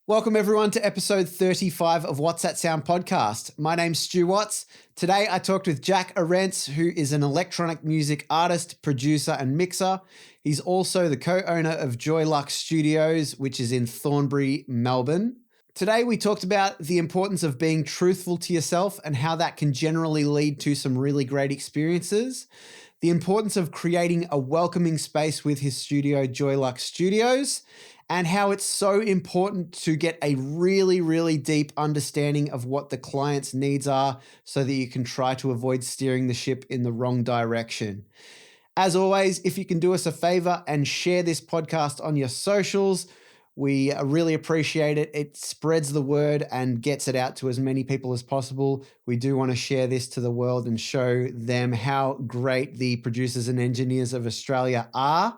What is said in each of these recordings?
Welcome everyone to episode 35 of What's That Sound podcast. My name's Stu Watts. Today I talked with Jack Arentz, who is an electronic music artist, producer and mixer. He's also the co-owner of Joyluck Studios, which is in Thornbury, Melbourne. Today we talked about the importance of being truthful to yourself and how that can generally lead to some really great experiences. The importance of creating a welcoming space with his studio, Joyluck Studios, and how it's so important to get a really, really deep understanding of what the client's needs are so that you can try to avoid steering the ship in the wrong direction. As always, if you can do us a favor and share this podcast on your socials, we really appreciate it. It spreads the word and gets it out to as many people as possible. We do want to share this to the world and show them how great the producers and engineers of Australia are.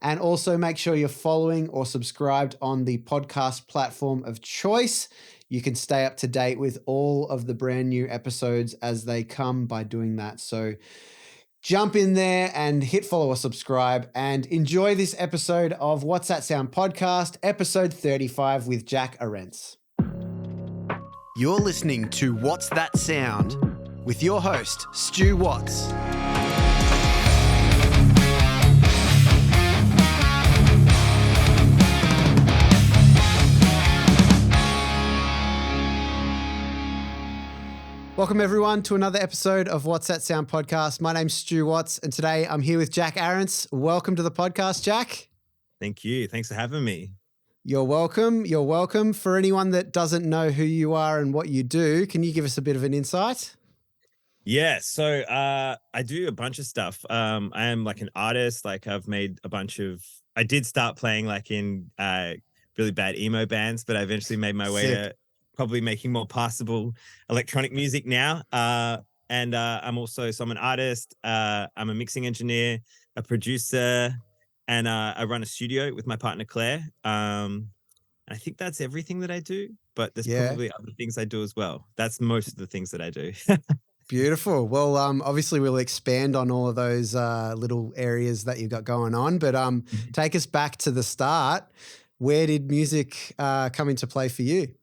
And also make sure you're following or subscribed on the podcast platform of choice. You can stay up to date with all of the brand new episodes as they come by doing that. So jump in there and hit follow or subscribe and enjoy this episode of What's That Sound podcast, episode 35 with Jack Arentz. You're listening to What's That Sound with your host, Stu Watts. Welcome everyone to another episode of What's That Sound podcast. My name's Stu Watts and today I'm here with Jack Arentz. Welcome to the podcast, Jack. Thank you. Thanks for having me. You're welcome. You're welcome. For anyone that doesn't know who you are and what you do, can you give us a bit of an insight? Yeah, so I do a bunch of stuff. I am like an artist. Like I did start playing like in really bad emo bands, but I eventually made my way to probably making more passable electronic music now. And I'm an artist. I'm a mixing engineer, a producer, and I run a studio with my partner, Claire. And I think that's everything that I do, but there's probably other things I do as well. That's most of the things that I do. Beautiful. Well, obviously we'll expand on all of those little areas that you've got going on, but take us back to the start. Where did music come into play for you?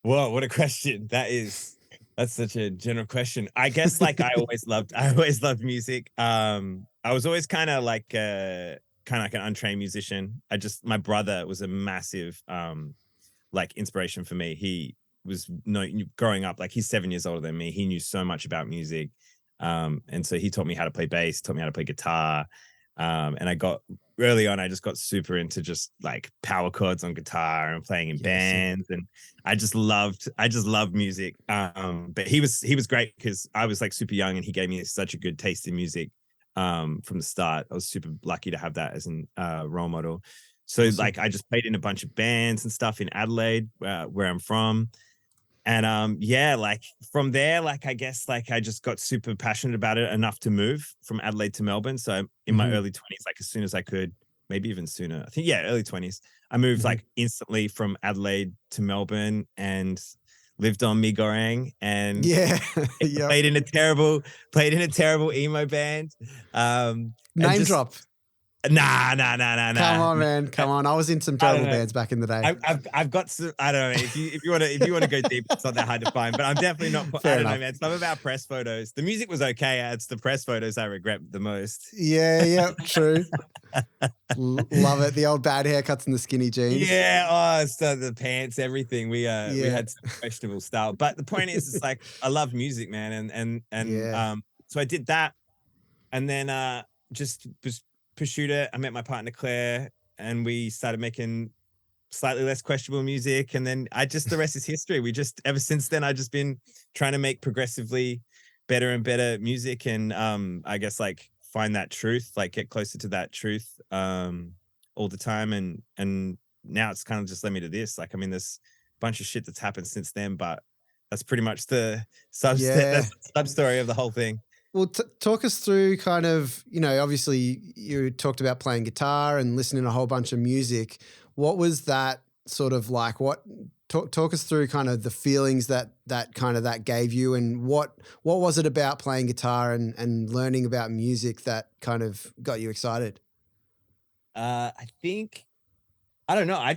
Whoa, what a question. That's such a general question. I guess like I always loved music. I was always kind of like an untrained musician. My brother was a massive like inspiration for me. He was growing up, like he's 7 years older than me. He knew so much about music. And so he taught me how to play bass, taught me how to play guitar. And early on, I just got super into just like power chords on guitar and playing in bands. And I just loved music. But he was great because I was like super young and he gave me such a good taste in music from the start. I was super lucky to have that as a role model. So like I just played in a bunch of bands and stuff in Adelaide, where I'm from. And like from there, like I guess like I just got super passionate about it enough to move from Adelaide to Melbourne. So in my early 20s, like as soon as I could, maybe even sooner, I think, early 20s, I moved like instantly from Adelaide to Melbourne and lived on mee goreng and played in a terrible emo band. Name drop. Nah. Come on, man. Come on. I was in some terrible bands back in the day. I've got some, I don't know if you want to go deep, it's not that hard to find, but I'm definitely not, I don't know, man. Some of our press photos, the music was okay. It's the press photos I regret the most. Yeah, true. Love it. The old bad haircuts and the skinny jeans. Yeah. So the pants, everything. We had some questionable style, but the point is, it's like, I love music, man. And so I did that and then just pursued it. I met my partner Claire and we started making slightly less questionable music, and then the rest is history. Ever since then, I've just been trying to make progressively better and better music, and I guess like find that truth, like get closer to that truth all the time, and now it's kind of just led me to this. Like, I mean, there's a bunch of shit that's happened since then, but that's pretty much the sub story of the whole thing. Well, talk us through kind of, obviously you talked about playing guitar and listening to a whole bunch of music. What was that sort of like? Talk us through kind of the feelings that gave you, and what was it about playing guitar and learning about music that kind of got you excited? I think, I don't know. I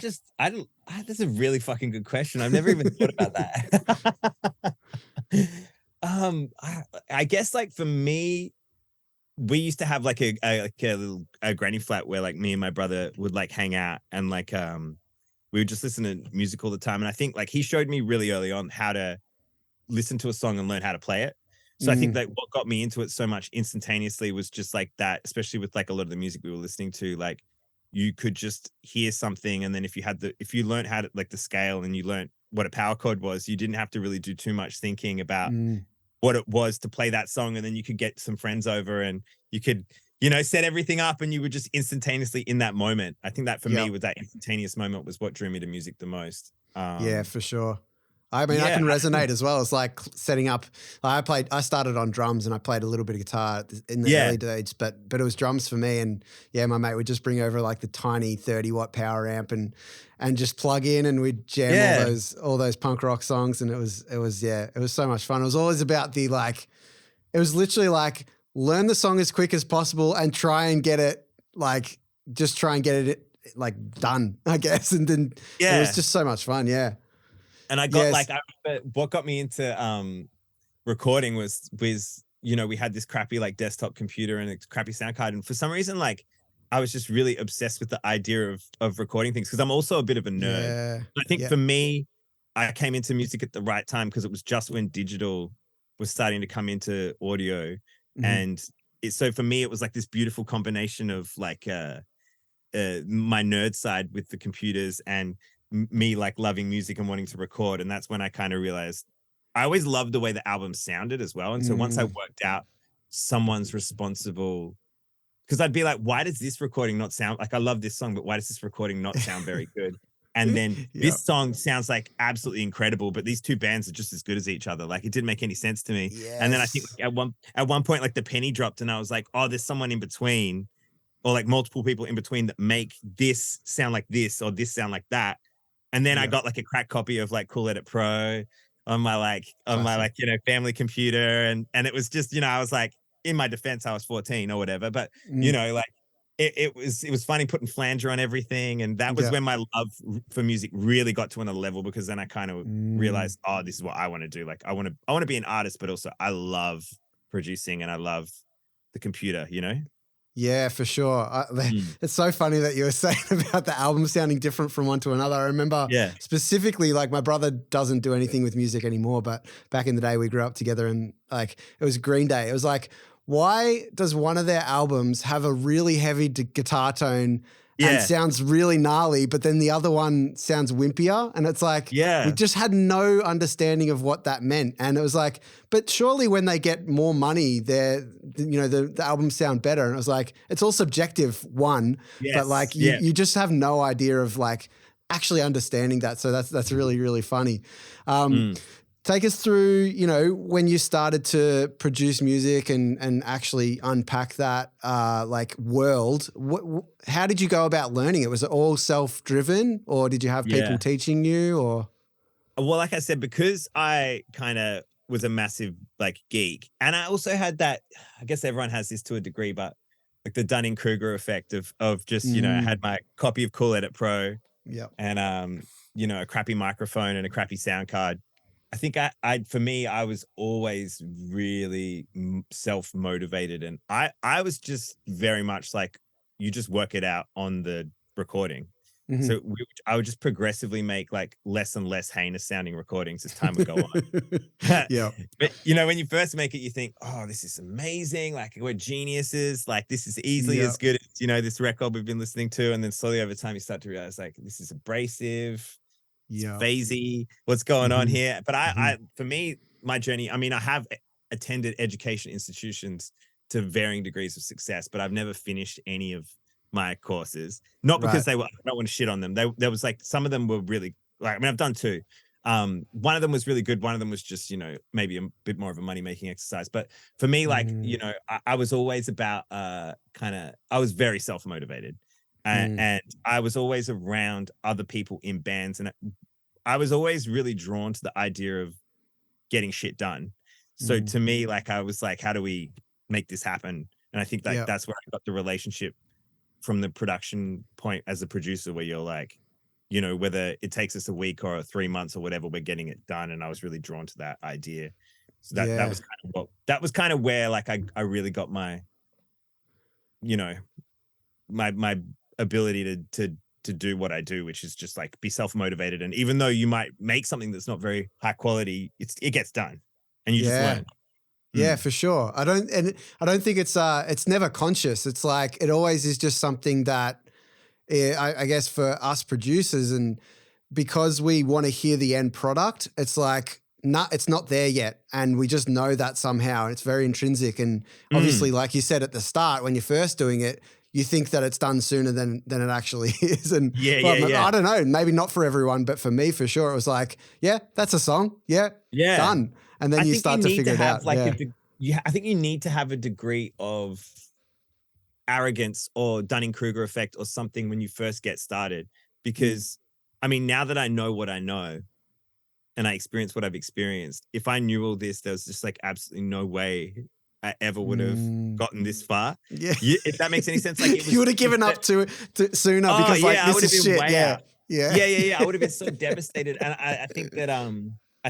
That's a really fucking good question. I've never even thought about that. I guess like for me, we used to have like a granny flat where like me and my brother would like hang out and like we would just listen to music all the time. And I think like he showed me really early on how to listen to a song and learn how to play it. So I think that what got me into it so much instantaneously was just like that, especially with like a lot of the music we were listening to, like you could just hear something. And then if you learned how to like the scale and you learned what a power chord was, you didn't have to really do too much thinking about what it was to play that song. And then you could get some friends over and you could, set everything up and you were just instantaneously in that moment. I think that for me with that instantaneous moment was what drew me to music the most. Yeah, for sure. I mean, I Yeah, can resonate as well. It's like setting up. I started on drums and I played a little bit of guitar in the early days, but it was drums for me. And yeah, my mate would just bring over like the tiny 30-watt power amp and just plug in and we'd jam all those punk rock songs. And it was so much fun. It was always about it was literally like learn the song as quick as possible and try and get it like done, I guess. And then it was just so much fun. Yeah. And I got I remember what got me into recording was we had this crappy like desktop computer and a crappy sound card. And for some reason, like I was just really obsessed with the idea of recording things because I'm also a bit of a nerd. Yeah. I think for me, I came into music at the right time because it was just when digital was starting to come into audio. And so for me, it was like this beautiful combination of like my nerd side with the computers and me like loving music and wanting to record. And that's when I kind of realized I always loved the way the album sounded as well. And so once I worked out someone's responsible, because I'd be like, why does this recording not sound like I love this song, but why does this recording not sound very good? And then this song sounds like absolutely incredible, but these two bands are just as good as each other. Like it didn't make any sense to me. Yes. And then I think like, at one point, like the penny dropped and I was like, oh, there's someone in between or like multiple people in between that make this sound like this or this sound like that. And then I got like a crack copy of like Cool Edit Pro on my family computer. And it was just, I was like, in my defense, I was 14 or whatever. But like it was funny putting flanger on everything. And that was when my love for music really got to another level because then I kind of realized, oh, this is what I want to do. Like I want to be an artist, but also I love producing and I love the computer, Yeah, for sure. It's so funny that you were saying about the album sounding different from one to another. I remember specifically, like my brother doesn't do anything with music anymore, but back in the day we grew up together and like it was Green Day. It was like, why does one of their albums have a really heavy guitar tone and sounds really gnarly, but then the other one sounds wimpier? And it's like, we just had no understanding of what that meant. And it was like, but surely when they get more money, the albums sound better. And it was like, it's all subjective, but like you just have no idea of like actually understanding that. So that's really, really funny. Take us through, when you started to produce music and actually unpack that like world. How did you go about learning it? Was it all self-driven or did you have people teaching you or? Well, like I said, because I kind of was a massive like geek and I also had that, I guess everyone has this to a degree, but like the Dunning-Kruger effect of just, I had my copy of Cool Edit Pro and, a crappy microphone and a crappy sound card. I think for me, I was always really self-motivated and I was just very much like, you just work it out on the recording. So I would just progressively make like less and less heinous sounding recordings as time would go on. But when you first make it, you think, oh, this is amazing. Like we're geniuses. Like this is easily as good as, this record we've been listening to. And then slowly over time, you start to realize like, this is abrasive. It's phasey. What's going on here? But for me, my journey, I mean, I have attended education institutions to varying degrees of success, but I've never finished any of my courses. Not because I don't want to shit on them. There was like, some of them were really like, I mean, I've done two. One of them was really good. One of them was just, maybe a bit more of a money-making exercise. But for me, like, I was always about I was very self-motivated. And I was always around other people in bands. And I was always really drawn to the idea of getting shit done. So to me, like, I was like, how do we make this happen? And I think that's where I got the relationship from the production point as a producer, where you're like, you know, whether it takes us a week or 3 months or whatever, we're getting it done. And I was really drawn to that idea. So that was kind of where like I really got my, you know, my ability to do what I do, which is just like be self-motivated. And even though you might make something that's not very high quality, it gets done and you just learn. Yeah, for sure. I don't think it's never conscious. It's like it always is just something that I guess for us producers, and because we want to hear the end product, it's like it's not there yet, and we just know that somehow, and it's very intrinsic. And obviously, like you said at the start, when you're first doing it, you think that it's done sooner than it actually is. And I don't know, maybe not for everyone, but for me, for sure, it was like, yeah, that's a song. Yeah, done. And then you start to figure it out. I think you need to have a degree of arrogance or Dunning-Kruger effect or something when you first get started. Because, I mean, now that I know what I know and I experience what I've experienced, if I knew all this, there was just like absolutely no way I ever would have gotten this far. Yeah. If that makes any sense. Like you would have given up to sooner because like I would this have is been shit. way out. Yeah. I would have been so devastated. And I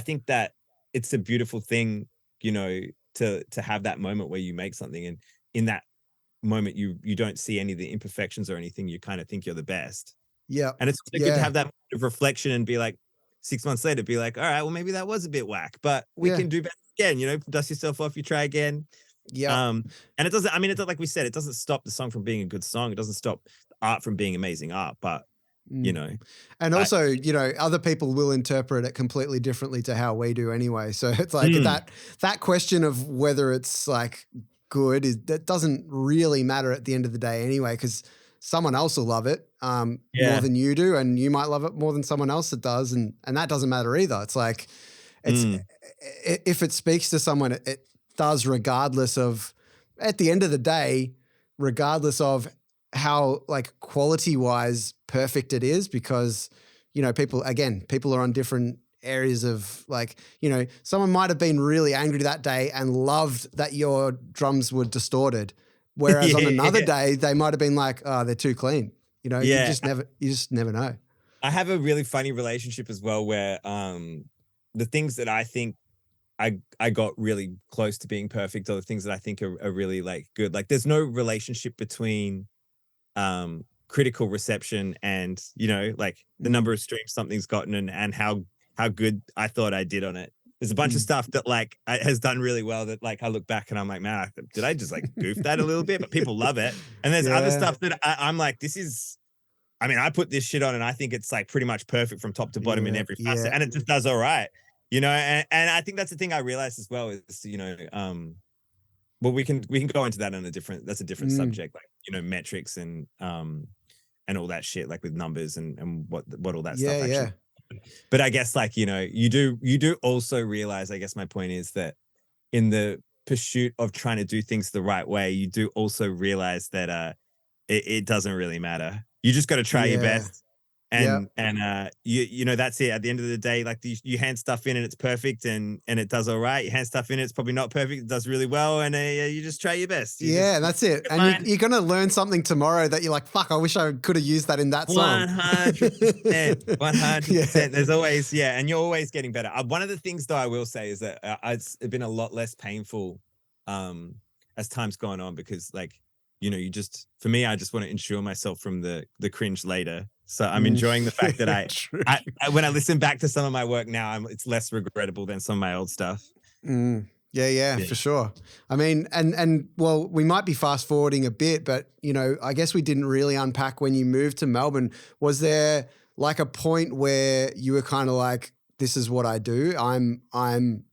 think that it's a beautiful thing, you know, to have that moment where you make something, and in that moment you don't see any of the imperfections or anything. You kind of think you're the best. Yeah. And it's good to have that moment of reflection and be like 6 months later, be like, all right, well, maybe that was a bit whack, but we can do better again, you know, dust yourself off, you try again. Yeah. And it doesn't, I mean, it's like we said, it doesn't stop the song from being a good song. It doesn't stop the art from being amazing art, but you know. And also, you know, other people will interpret it completely differently to how we do anyway. So it's like that question of whether it's like good that doesn't really matter at the end of the day anyway, because someone else will love it more than you do, and you might love it more than someone else that does, and that doesn't matter either. It's like if it speaks to someone, it does, regardless of, at the end of the day, regardless of how like quality wise perfect it is, because, you know, people are on different areas of like, you know, someone might have been really angry that day and loved that your drums were distorted. Whereas on another day, they might have been like, oh, they're too clean. You know, you just never know. I have a really funny relationship as well where the things that I think I got really close to being perfect, or the things that I think are really like good. Like there's no relationship between critical reception and, you know, like the number of streams something's gotten and how good I thought I did on it. There's a bunch of stuff that like has done really well that like I look back and I'm like, man, did I just like goof that a little bit? But people love it. And there's other stuff that I'm like, this is, I mean, I put this shit on and I think it's like pretty much perfect from top to bottom in every facet, and it just does all right, you know. And I think that's the thing I realized as well is, you know, well, we can go into that on a different subject, like, you know, metrics and all that shit, like with numbers and what all that stuff actually. But I guess like, you know, you do also realize, I guess my point is that in the pursuit of trying to do things the right way, you do also realize that it doesn't really matter. You just got to try your best. And you know, that's it. At the end of the day, like you hand stuff in and it's perfect and it does all right. You hand stuff in, it's probably not perfect, it does really well, and you just try your best. That's it. And you're gonna learn something tomorrow that you're like, fuck, I wish I could have used that in that song. 100%. 100%. There's always, and you're always getting better. One of the things though I will say is that it's been a lot less painful as time's gone on, because like, you know, for me, I just want to insure myself from the cringe later. So I'm enjoying the fact that I when I listen back to some of my work now, it's less regrettable than some of my old stuff. Yeah, for sure. I mean, and well, we might be fast forwarding a bit, but, you know, I guess we didn't really unpack when you moved to Melbourne. Was there like a point where you were kind of like, this is what I do? I'm an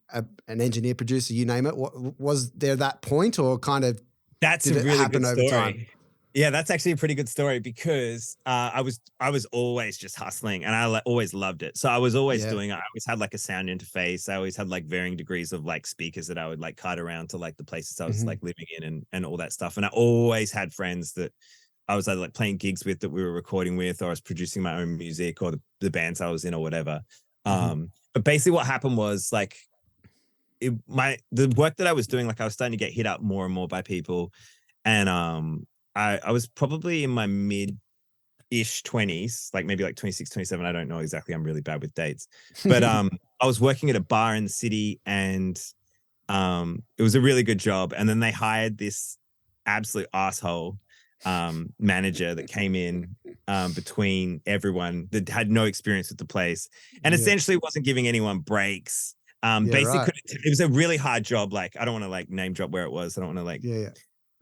engineer, producer, you name it. Was there that point, or kind of that's a really good story? Yeah, that's actually a pretty good story, because I was always just hustling, and I always loved it. So I was always doing it. I always had like a sound interface. I always had like varying degrees of like speakers that I would like cart around to like the places I was like living in and all that stuff. And I always had friends that I was either like playing gigs with, that we were recording with, or I was producing my own music, or the bands I was in or whatever. But basically what happened was like the work that I was doing, like I was starting to get hit up more and more by people. And I was probably in my mid ish 20s, like maybe like 26, 27. I don't know exactly. I'm really bad with dates. But I was working at a bar in the city, and it was a really good job. And then they hired this absolute asshole manager that came in between everyone that had no experience with the place, and essentially wasn't giving anyone breaks. Basically, it was a really hard job. Like, I don't want to like name drop where it was. I don't want to like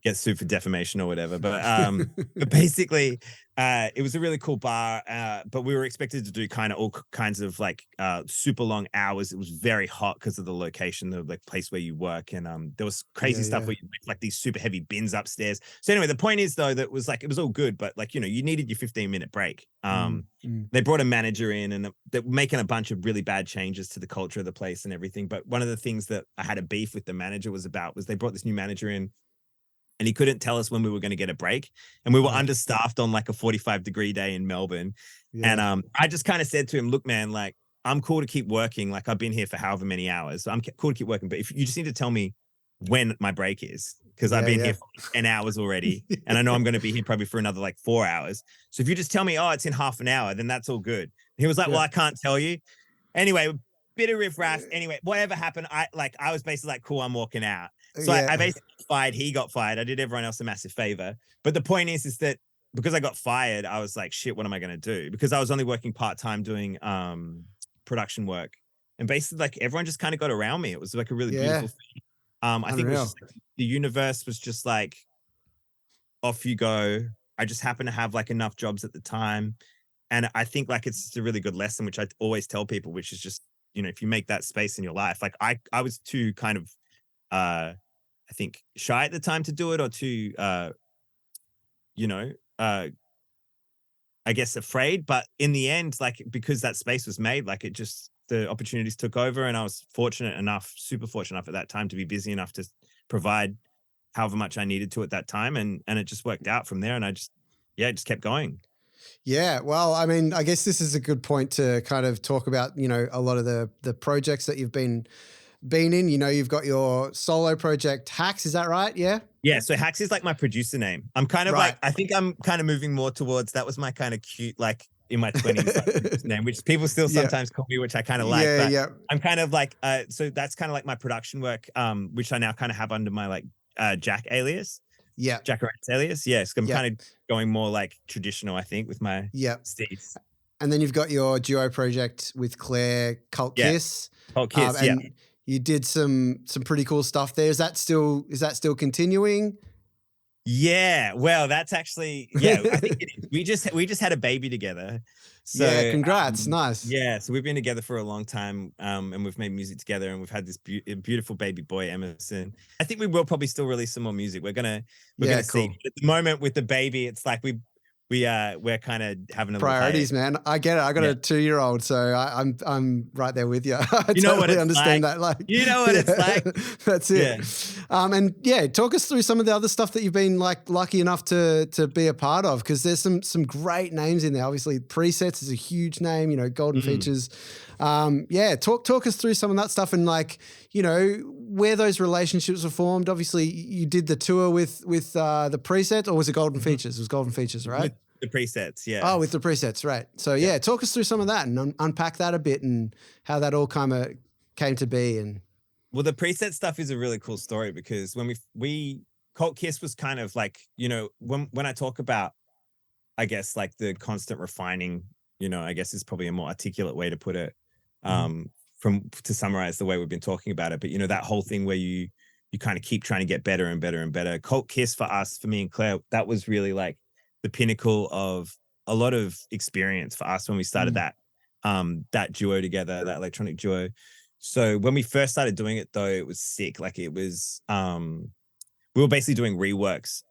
get sued for defamation or whatever. But basically, it was a really cool bar. But we were expected to do kind of all kinds of like super long hours. It was very hot because of the location, the like place where you work, and there was crazy stuff where you like these super heavy bins upstairs. So anyway, the point is though that was like it was all good, but like, you know, you needed your 15-minute break. They brought a manager in, and they're making a bunch of really bad changes to the culture of the place and everything. But one of the things that I had a beef with the manager was they brought this new manager in, and he couldn't tell us when we were going to get a break. And we were understaffed on like a 45-degree day in Melbourne. And I just kind of said to him, look, man, like, I'm cool to keep working. Like, I've been here for however many hours. So I'm cool to keep working. But if you just need to tell me when my break is, because I've been here for 10 hours already. And I know I'm going to be here probably for another like 4 hours. So if you just tell me, oh, it's in half an hour, then that's all good. And he was like, well, I can't tell you. Anyway, bit of riff-raff. Anyway, whatever happened, I was basically like, cool, I'm walking out. So I basically fired. He got fired. I did everyone else a massive favor. But the point is that because I got fired, I was like, shit, what am I going to do? Because I was only working part-time doing production work. And basically, like, everyone just kind of got around me. It was like a really beautiful thing. I think it was just, like, the universe was just like, off you go. I just happened to have like enough jobs at the time. And I think like it's just a really good lesson, which I always tell people, which is just, you know, if you make that space in your life, like I was too kind of I think shy at the time to do it, or too you know, I guess afraid. But in the end, like, because that space was made, like, it just, the opportunities took over, and I was fortunate enough, super fortunate enough at that time to be busy enough to provide however much I needed to at that time, and it just worked out from there, and I just kept going. Yeah, well, I mean, I guess this is a good point to kind of talk about, you know, a lot of the projects that you've been in. You know, you've got your solo project Hacks, is that right? Yeah. Yeah, so Hacks is like my producer name. I'm kind of like, I think I'm kind of moving more towards, that was my kind of cute, like, in my 20s, like, name, which people still sometimes call me, which I kind of like. But I'm kind of like, so that's kind of like my production work, which I now kind of have under my like Jack alias. Yeah. Jack Arentz alias. Yes. I'm kind of going more like traditional, I think, with my steeds. And then you've got your duo project with Claire, Cult Kiss. Cult Kiss, and you did some pretty cool stuff there. Is that still continuing? Yeah, well, that's actually, I think it is. We just had a baby together. So yeah, congrats. Nice. Yeah, so we've been together for a long time, and we've made music together, and we've had this beautiful baby boy, Emerson. I think we will probably still release some more music. We're gonna see. At the moment with the baby, it's like we're kind of having a priorities, man. I get it. I got a 2-year-old, so I'm right there with you. I you know what it's understand like. that. Like, you know what it's like. That's it. And talk us through some of the other stuff that you've been like lucky enough to be a part of, because there's some great names in there. Obviously, Presets is a huge name. You know, Golden Features. Talk us through some of that stuff, and like, you know, where those relationships were formed. Obviously, you did the tour with the Presets, or was it Golden Features? It was Golden Features, right? With the Presets, yeah. Oh, with the Presets, right. So talk us through some of that and unpack that a bit, and how that all kind of came to be. And well, the Preset stuff is a really cool story, because when we Cult Kiss was kind of like, you know, when I talk about, I guess, like the constant refining, you know, I guess is probably a more articulate way to put it, to summarize the way we've been talking about it. But, you know, that whole thing where you kind of keep trying to get better and better and better. Cult Kiss for me and Claire, that was really like the pinnacle of a lot of experience for us when we started that duo together, that electronic duo. So when we first started doing it, though, it was sick. Like, it was, we were basically doing reworks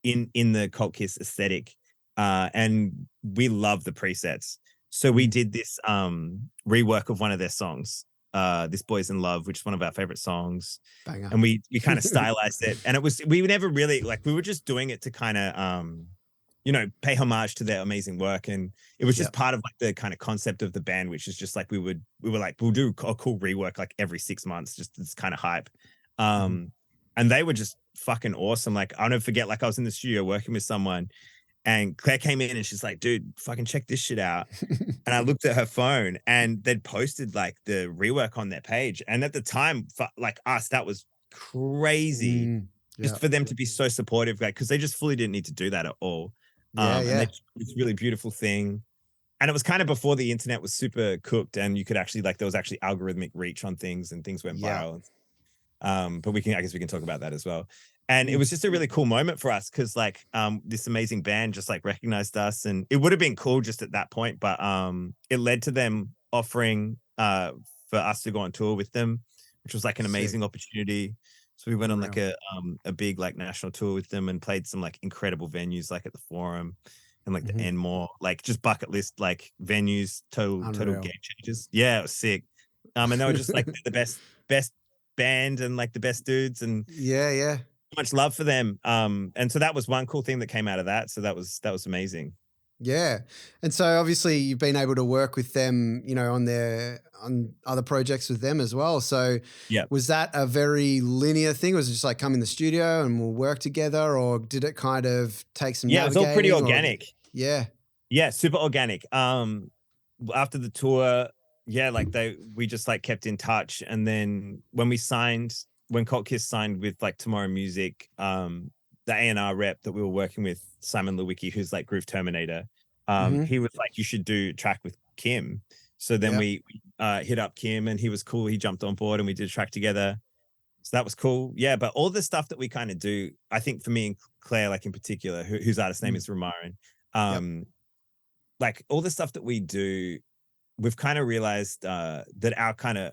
in the Cult Kiss aesthetic, and we love the Presets. So we did this rework of one of their songs, This Boy's in Love, which is one of our favorite songs. Banger. And we kind of stylized it, and we never really, like, we were just doing it to kind of you know, pay homage to their amazing work. And it was just part of like the kind of concept of the band, which is just like we were like, we'll do a cool rework like every 6 months, just this kind of hype. And they were just fucking awesome. Like, I'll never forget, like, I was in the studio working with someone, And Claire came in and she's like, dude, fucking check this shit out. And I looked at her phone and they'd posted like the rework on their page. And at the time, for like us, that was crazy. Yeah. Just for them to be so supportive, like, because they just fully didn't need to do that at all. Yeah. And they this really beautiful thing. And it was kind of before the internet was super cooked and you could actually like there was actually algorithmic reach on things and things went viral. But I guess we can talk about that as well. And it was just a really cool moment for us because like this amazing band just like recognized us, and it would have been cool just at that point, but it led to them offering for us to go on tour with them, which was like an amazing opportunity. So we went on like a big like national tour with them and played some like incredible venues like at the Forum and like the Enmore, like just bucket list like venues, total game changers. Yeah, it was sick. And they were just like the best band and like the best dudes, and yeah. so much love for them. And so that was one cool thing that came out of that. So that was amazing. Yeah. And so obviously you've been able to work with them, you know, on other projects with them as well. So Yeah. was that a very linear thing? Was it just like come in the studio and we'll work together, or did it kind of take some Yeah, it was all pretty organic. Yeah. Yeah, super organic. After the tour, yeah, like we just like kept in touch. And then when Cult Kiss signed with like Tomorrow Music, the A&R rep that we were working with, Simon Lewicki, who's like Groove Terminator, he was like, you should do a track with Kim. So then we hit up Kim and he was cool. He jumped on board and we did a track together. So that was cool. Yeah, but all the stuff that we kind of do, I think for me and Claire, like in particular, whose artist name is Ramaran, like all the stuff that we do, we've kind of realized that our kind of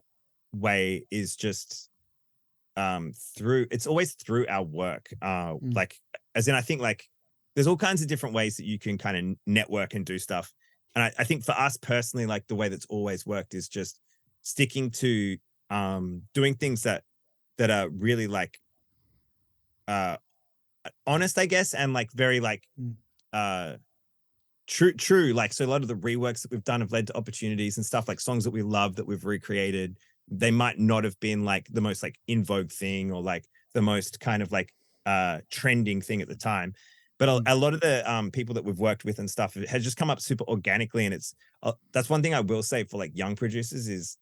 way is just it's always through our work. Like, as in, I think like there's all kinds of different ways that you can kind of network and do stuff. And I think for us personally, like the way that's always worked is just sticking to doing things that are really like honest, I guess, and like very like true. Like, so a lot of the reworks that we've done have led to opportunities and stuff, like songs that we love that we've recreated. They might not have been like the most like in vogue thing or like the most kind of like trending thing at the time, but a lot of the people that we've worked with and stuff has just come up super organically. And it's that's one thing I will say for like young producers is,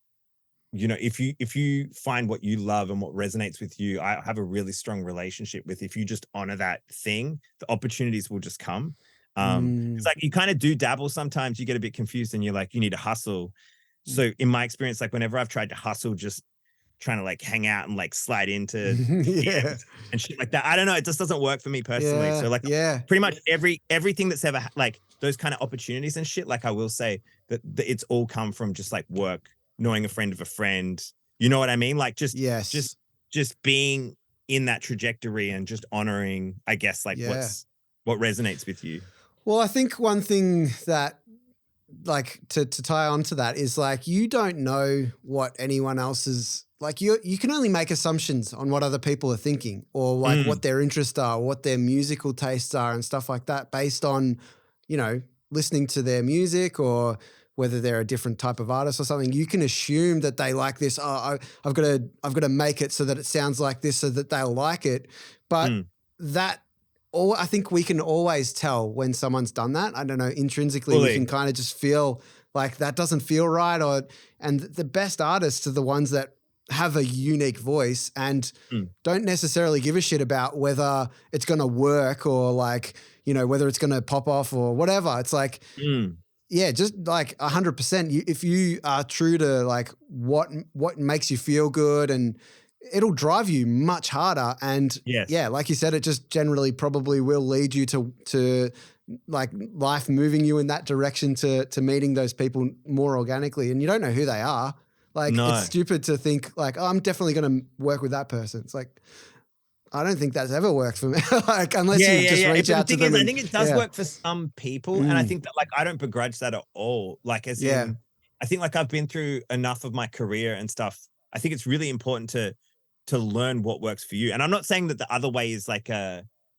you know, if you find what you love and what resonates with you, I have a really strong relationship with, if you just honor that thing, the opportunities will just come. It's like you kind of do dabble sometimes, you get a bit confused and you're like, you need to hustle. So in my experience, like whenever I've tried to hustle, just trying to like hang out and like slide into DMs and shit like that, I don't know, it just doesn't work for me personally. So like pretty much everything that's ever like those kind of opportunities and shit, like I will say that it's all come from just like work, knowing a friend of a friend, you know what I mean? Like just being in that trajectory and just honoring, I guess, like what resonates with you. Well, I think one thing that, like, to tie on to that is like, you don't know what anyone else is like. You can only make assumptions on what other people are thinking, or like what their interests are, what their musical tastes are and stuff like that, based on, you know, listening to their music or whether they're a different type of artist or something. You can assume that they like this. Oh, I've got to make it so that it sounds like this so that they'll like it. But I think we can always tell when someone's done that. I don't know, intrinsically, we can kind of just feel like that doesn't feel right. And the best artists are the ones that have a unique voice and don't necessarily give a shit about whether it's going to work or like, you know, whether it's going to pop off or whatever. It's like, just like 100%. If you are true to like what makes you feel good, and it'll drive you much harder. And like you said, it just generally probably will lead you to like life moving you in that direction to meeting those people more organically. And you don't know who they are. Like it's stupid to think like, oh, I'm definitely going to work with that person. It's like, I don't think that's ever worked for me. Like unless you just reach out to them. I think it does work for some people. And I think that like, I don't begrudge that at all. Like as in, I think like I've been through enough of my career and stuff. I think it's really important to learn what works for you. And I'm not saying that the other way is like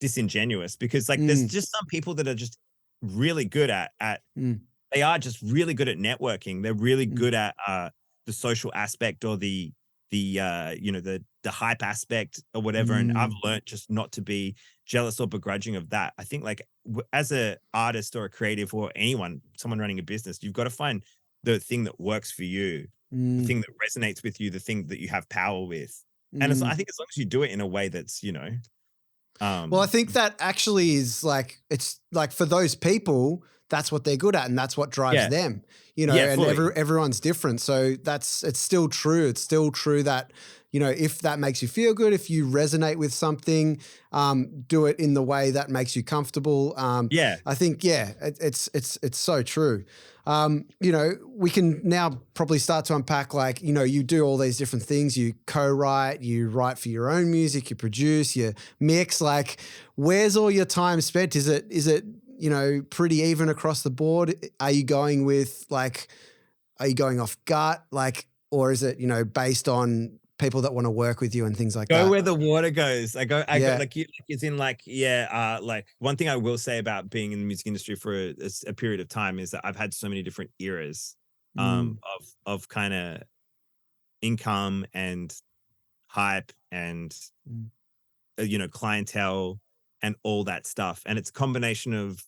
disingenuous, because like there's just some people that are just really good at they are just really good at networking. They're really good at the social aspect or the the hype aspect or whatever. And I've learned just not to be jealous or begrudging of that. I think like as a artist or a creative or someone running a business, you've got to find the thing that works for you, the thing that resonates with you, the thing that you have power with. And I think as long as you do it in a way that's, well, I think that actually is like, it's like for those people, that's what they're good at, and that's what drives them, and everyone's different. So it's still true. It's still true that, if that makes you feel good, if you resonate with something, do it in the way that makes you comfortable. I think, it's so true. We can now probably start to unpack, like, you do all these different things. You co-write, you write for your own music, you produce, you mix. Like, where's all your time spent? Is it pretty even across the board? Are you going off gut? Like, or is it, based on people that want to work with you and things like that? Go where the water goes. I go like you, it's in like, like one thing I will say about being in the music industry for a period of time is that I've had so many different eras of kind of income and hype and, clientele and all that stuff. And it's a combination of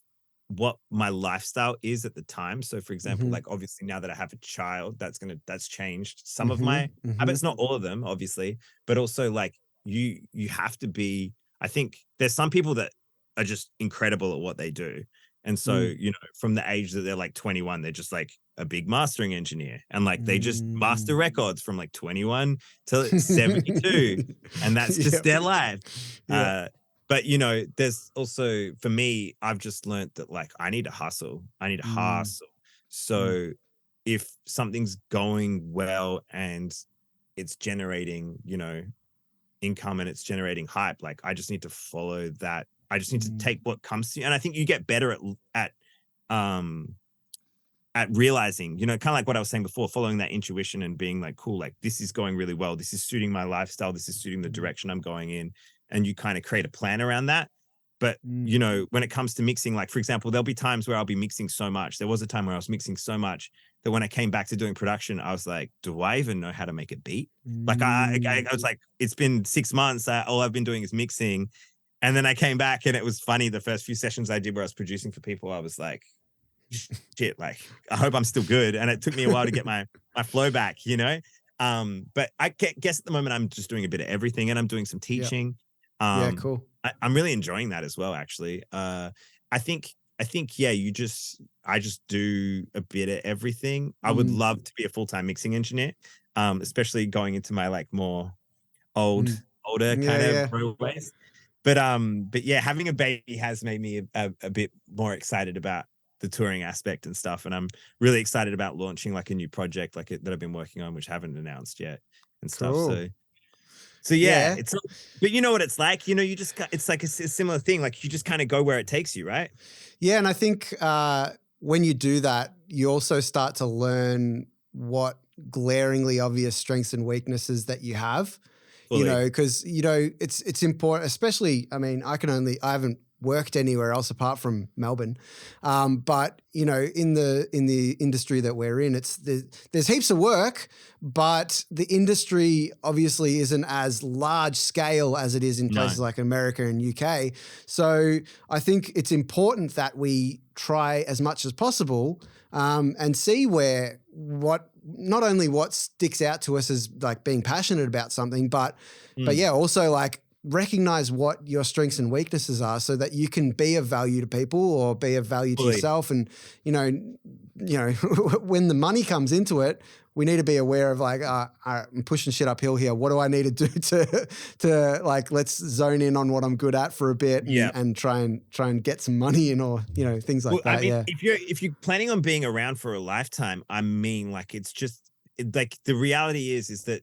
what my lifestyle is at the time. So for example, like obviously now that I have a child, that's changed some of my habits, not all of them, obviously, but also like you have to be, I think there's some people that are just incredible at what they do. And so, from the age that they're like 21, they're just like a big mastering engineer, and like they just master records from like 21 to 72 and that's just their life. But there's also, for me, I've just learned that like I need to hustle. So if something's going well and it's generating, income and it's generating hype, like I just need to follow that. I just need to take what comes to you. And I think you get better at realizing, kind of like what I was saying before, following that intuition and being like, cool, like this is going really well. This is suiting my lifestyle. This is suiting the direction I'm going in. And you kind of create a plan around that. But, when it comes to mixing, like, for example, there'll be times where I'll be mixing so much. There was a time where I was mixing so much that when I came back to doing production, I was like, do I even know how to make a beat? Like, I was like, it's been 6 months. All I've been doing is mixing. And then I came back and it was funny. The first few sessions I did where I was producing for people, I was like, shit, like, I hope I'm still good. And it took me a while to get my flow back, But I guess at the moment I'm just doing a bit of everything, and I'm doing some teaching. Cool. I'm really enjoying that as well, actually. I think, I just do a bit of everything. I would love to be a full-time mixing engineer, especially going into my like more older kind of ways. But having a baby has made me a bit more excited about the touring aspect and stuff. And I'm really excited about launching like a new project that I've been working on, which I haven't announced yet and stuff. So it's, but you know what it's like, you just, it's like a similar thing. Like you just kind of go where it takes you, right? Yeah. And I think when you do that, you also start to learn what glaringly obvious strengths and weaknesses that you have, because, it's important, especially, I mean, I haven't worked anywhere else apart from Melbourne. But, in the industry that we're in, there's heaps of work, but the industry obviously isn't as large scale as it is in places like America and UK. So I think it's important that we try as much as possible and see not only what sticks out to us as like being passionate about something, but also like recognize what your strengths and weaknesses are so that you can be of value to people or be of value to yourself. And, when the money comes into it, we need to be aware of like, I'm pushing shit uphill here. What do I need to do to like, let's zone in on what I'm good at for a bit and try and get some money in, or, things like that. I mean, if you're planning on being around for a lifetime, I mean, like, it's just like, the reality is that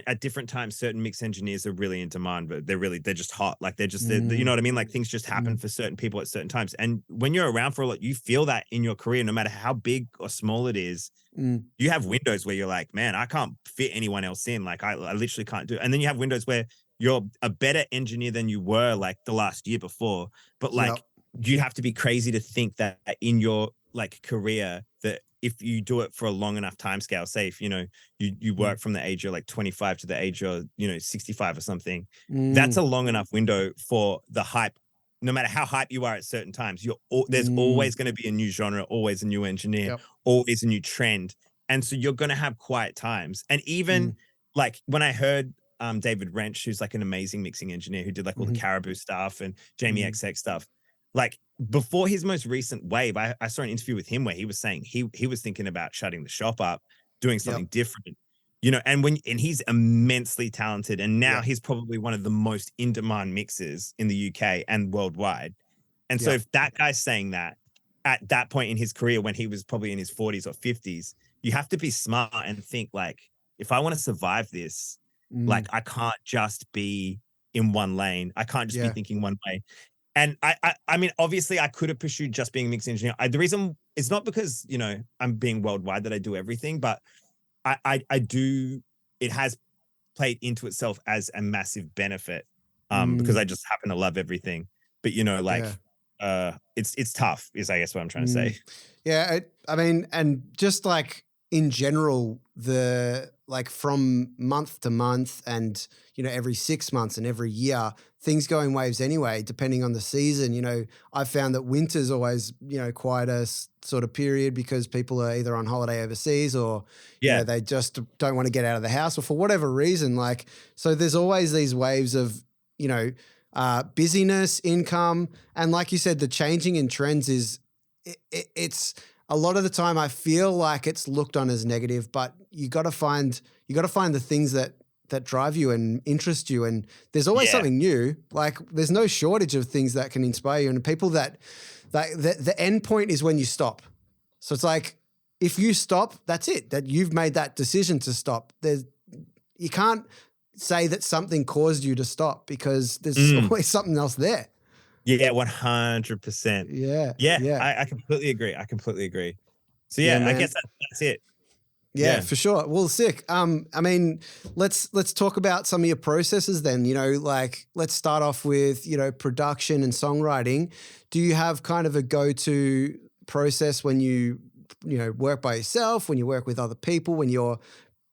at different times, certain mix engineers are really in demand, but they're just hot. Like they're you know what I mean? Like things just happen for certain people at certain times. And when you're around for a lot, you feel that in your career, no matter how big or small it is, you have windows where you're like, man, I can't fit anyone else in. Like I literally can't do it. And then you have windows where you're a better engineer than you were like the last year before. But like, you have to be crazy to think that in your like career that if you do it for a long enough time scale, say if, you work from the age of like 25 to the age of, 65 or something, that's a long enough window for the hype. No matter how hype you are at certain times, there's always going to be a new genre, always a new engineer, Yep. always a new trend. And so you're going to have quiet times. And even like when I heard David Wrench, who's like an amazing mixing engineer who did like all the Caribou stuff and Jamie XX stuff, like before his most recent wave, I saw an interview with him where he was saying he was thinking about shutting the shop up, doing something different, and he's immensely talented. And now he's probably one of the most in-demand mixers in the UK and worldwide. And so if that guy's saying that at that point in his career, when he was probably in his 40s or 50s, you have to be smart and think like, if I want to survive this, like I can't just be in one lane. I can't just be thinking one way. And I mean, obviously I could have pursued just being a mix engineer. The reason it's not because, I'm being worldwide that I do everything, but I do, it has played into itself as a massive benefit because I just happen to love everything. But, it's tough is I guess what I'm trying to say. Yeah. I mean, and just like in general, like from month to month and, every 6 months and every year, things go in waves anyway, depending on the season. I found that winter's always, quite a sort of period because people are either on holiday overseas or, they just don't want to get out of the house or for whatever reason. Like, so there's always these waves of, busyness, income. And like you said, the changing in trends it's a lot of the time I feel like it's looked on as negative, but you got to find the things that drive you and interest you. And there's always something new. Like there's no shortage of things that can inspire you. And people that the end point is when you stop. So it's like, if you stop, that's it, that you've made that decision to stop. You can't say that something caused you to stop because there's always something else there. Yeah, 100%. Yeah. I completely agree. So Yeah, I man. guess that's it. Yeah, for sure. Well, sick. I mean, let's talk about some of your processes then. Like let's start off with, production and songwriting. Do you have kind of a go-to process when you work by yourself, when you work with other people, when you're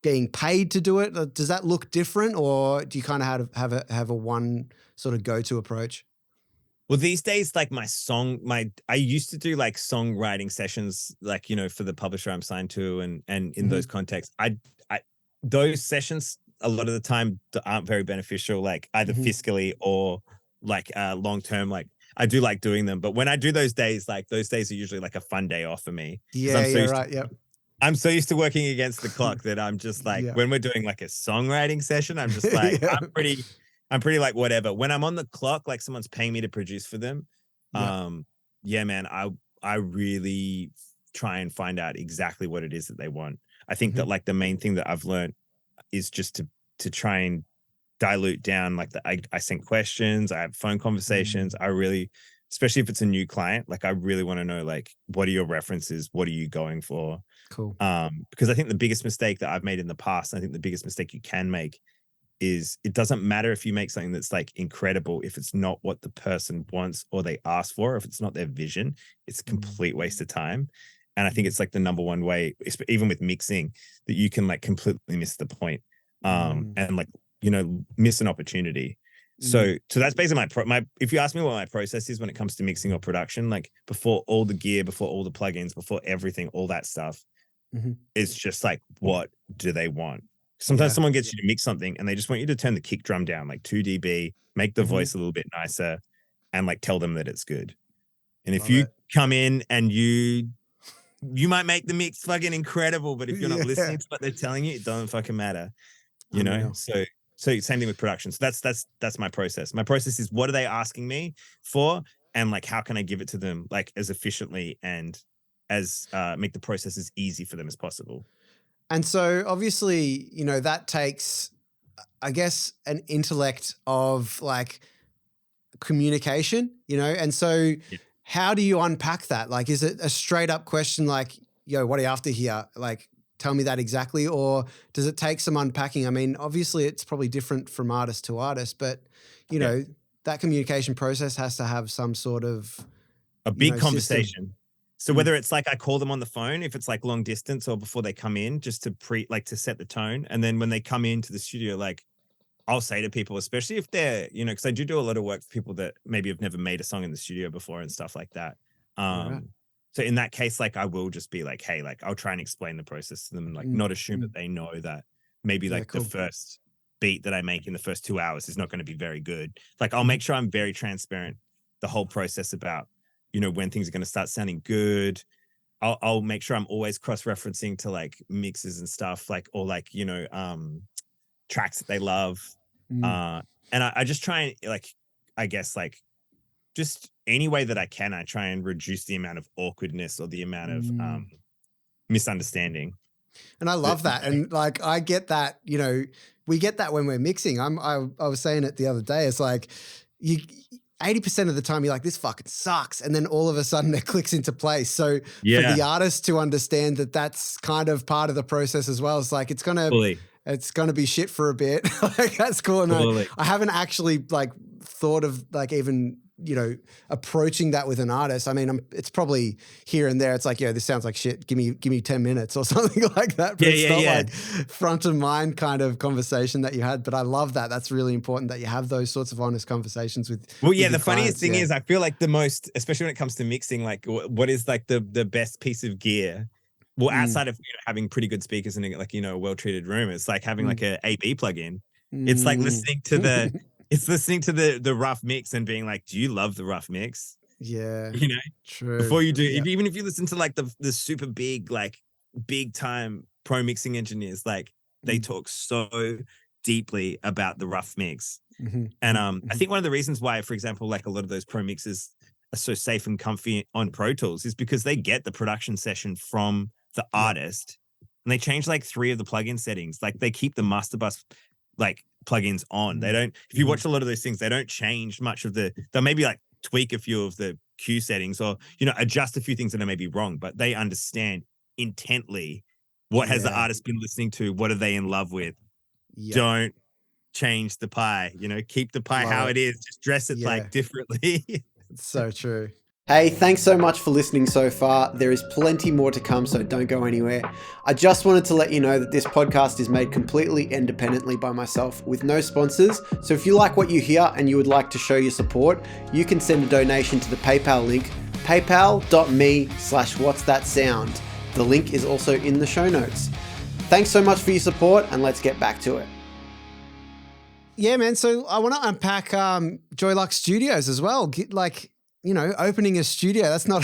being paid to do it? Does that look different, or do you kind of have a one sort of go-to approach? Well, these days, like I used to do like songwriting sessions, like, for the publisher I'm signed to and in those contexts, those sessions a lot of the time aren't very beneficial, like either fiscally or like long-term. Like I do like doing them, but when I do those days, like those days are usually like a fun day off for me. I'm so used to working against the clock that I'm just like, when we're doing like a songwriting session, I'm just like, I'm pretty like whatever. When I'm on the clock, like someone's paying me to produce for them. Man, I really try and find out exactly what it is that they want. I think that like the main thing that I've learned is just to try and dilute down like I send questions, I have phone conversations. I really, especially if it's a new client, like I really want to know like, what are your references? What are you going for? Cool. Because I think the biggest mistake that I've made in the past, I think the biggest mistake you can make is it doesn't matter if you make something that's like incredible, if it's not what the person wants or they ask for, if it's not their vision, it's a complete waste of time. And I think it's like the number one way, even with mixing, that you can like completely miss the point, and like, miss an opportunity. So that's basically my if you ask me what my process is when it comes to mixing or production, like before all the gear, before all the plugins, before everything, all that stuff, it's just like, what do they want? Sometimes someone gets you to mix something and they just want you to turn the kick drum down like 2 dB, make the voice a little bit nicer, and like tell them that it's good. And if you come in and you might make the mix fucking incredible, but if you're not listening to what they're telling you, it doesn't fucking matter. So same thing with production. So that's my process. My process is, what are they asking me for, and like how can I give it to them like as efficiently and as make the process as easy for them as possible. And so obviously, that takes, I guess, an intellect of like communication, and so how do you unpack that? Like, is it a straight up question like, yo, what are you after here? Like, tell me that exactly. Or does it take some unpacking? I mean, obviously it's probably different from artist to artist, but that communication process has to have some sort of a big conversation. system. So whether it's like I call them on the phone, if it's like long distance or before they come in, just to to set the tone. And then when they come into the studio, like I'll say to people, especially if they're, because I do a lot of work for people that maybe have never made a song in the studio before and stuff like that. Right. So in that case, like I will just be like, hey, like I'll try and explain the process to them and like not assume that they know that maybe like cool. the first beat that I make in the first 2 hours is not going to be very good. Like I'll make sure I'm very transparent the whole process about, when things are going to start sounding good. I'll make sure I'm always cross-referencing to like mixes and stuff, like, or like, tracks that they love. And I just try and like, I guess like just any way that I can, I try and reduce the amount of awkwardness or the amount of misunderstanding. And I love that. And like, I get that, we get that when we're mixing. I was saying it the other day. It's like 80% of the time you're like, this fucking sucks. And then all of a sudden it clicks into place. So for the artist to understand that that's kind of part of the process as well, it's like, it's going to be shit for a bit. Like, that's cool. And I haven't actually like thought of like even, approaching that with an artist. I mean, it's probably here and there. It's like, this sounds like shit. Give me 10 minutes or something like that. But it's not like front of mind kind of conversation that you had. But I love that. That's really important that you have those sorts of honest conversations with. Well, yeah, the funniest thing is I feel like the most, especially when it comes to mixing, like what is like the best piece of gear? Well, outside of having pretty good speakers and like, a well-treated room, it's like having like a AB plugin. It's like listening to the rough mix and being like, do you love the rough mix? Yeah. True. Before you do, even if you listen to like the super big, like big time pro mixing engineers, like they talk so deeply about the rough mix. And I think one of the reasons why, for example, like a lot of those pro mixes are so safe and comfy on Pro Tools is because they get the production session from the artist and they change like 3 of the plugin settings. Like they keep the master bus like plugins on. They don't, if you watch a lot of those things, they don't change much of they'll maybe like tweak a few of the Q settings or, adjust a few things that are maybe wrong, but they understand intently what has the artist been listening to? What are they in love with? Don't change the pie, keep the pie how it is, just dress it like differently. It's so true. Hey, thanks so much for listening so far. There is plenty more to come, so don't go anywhere. I just wanted to let you know that this podcast is made completely independently by myself with no sponsors. So if you like what you hear and you would like to show your support, you can send a donation to the PayPal link, paypal.me/whatsthatsound. The link is also in the show notes. Thanks so much for your support, and let's get back to it. Yeah, man. So I want to unpack Joyluck Studios as well. Opening a studio, that's not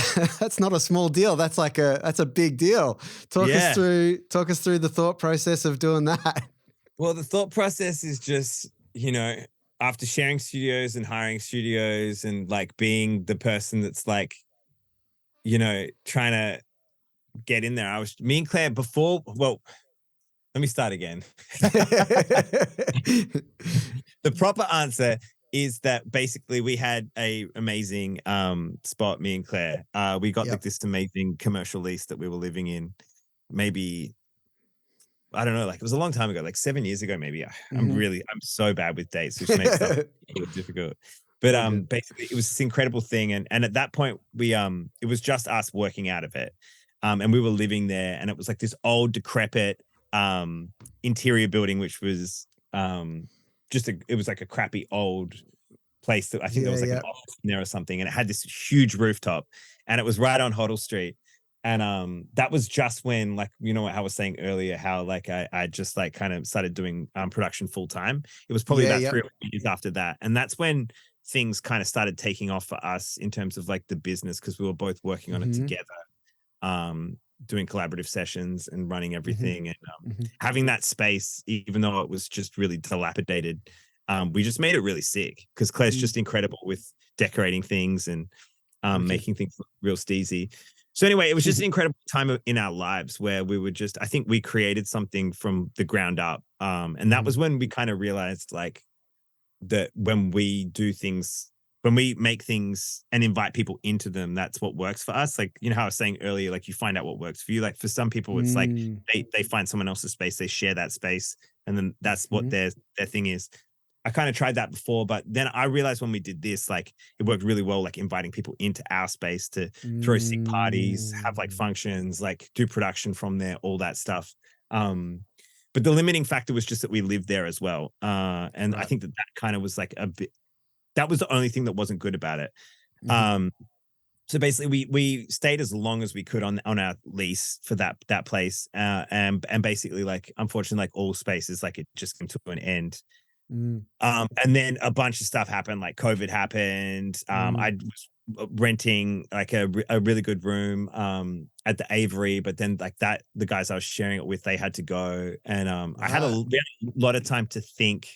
a small deal. That's a big deal. Talk us through the thought process of doing that. Well, the thought process is just, after sharing studios and hiring studios and like being the person that's like, trying to get in there. Me and Claire before, well, let me start again. The proper answer is that basically we had a amazing spot, me and Claire. We got like this amazing commercial lease that we were living in. Maybe, I don't know, like it was a long time ago, like 7 years ago, maybe. I'm so bad with dates, which makes stuff difficult. But basically it was this incredible thing. And at that point it was just us working out of it. And we were living there and it was like this old decrepit interior building, which was it was like a crappy old place that I think there was like an office in there or something, and it had this huge rooftop and it was right on Hoddle Street. And that was just when, like, how I was saying earlier, how like I just like kind of started doing production full time. It was probably about 3 or 4 years after that, and that's when things kind of started taking off for us in terms of like the business, because we were both working on it together, doing collaborative sessions and running everything, and having that space, even though it was just really dilapidated. We just made it really sick because Claire's just incredible with decorating things and making things look real steezy. So anyway, it was just an incredible time in our lives where we were just, I think we created something from the ground up. And that was when we kind of realized like that when we do things, when we make things and invite people into them, that's what works for us. Like, how I was saying earlier, like you find out what works for you. Like for some people, it's like they find someone else's space, they share that space, and then that's what their thing is. I kind of tried that before, but then I realized when we did this, like it worked really well, like inviting people into our space to throw sick parties, have like functions, like do production from there, all that stuff. But the limiting factor was just that we lived there as well. And I Right. think that kind of was like a bit, that was the only thing that wasn't good about it. Mhm. So basically we stayed as long as we could on our lease for that place. And basically like, unfortunately, like all spaces, like it just came to an end. Mm. And then a bunch of stuff happened, like COVID happened. Mm. I was renting like a really good room at the Avery, but then like that the guys I was sharing it with, they had to go, and I had Right. we had a lot of time to think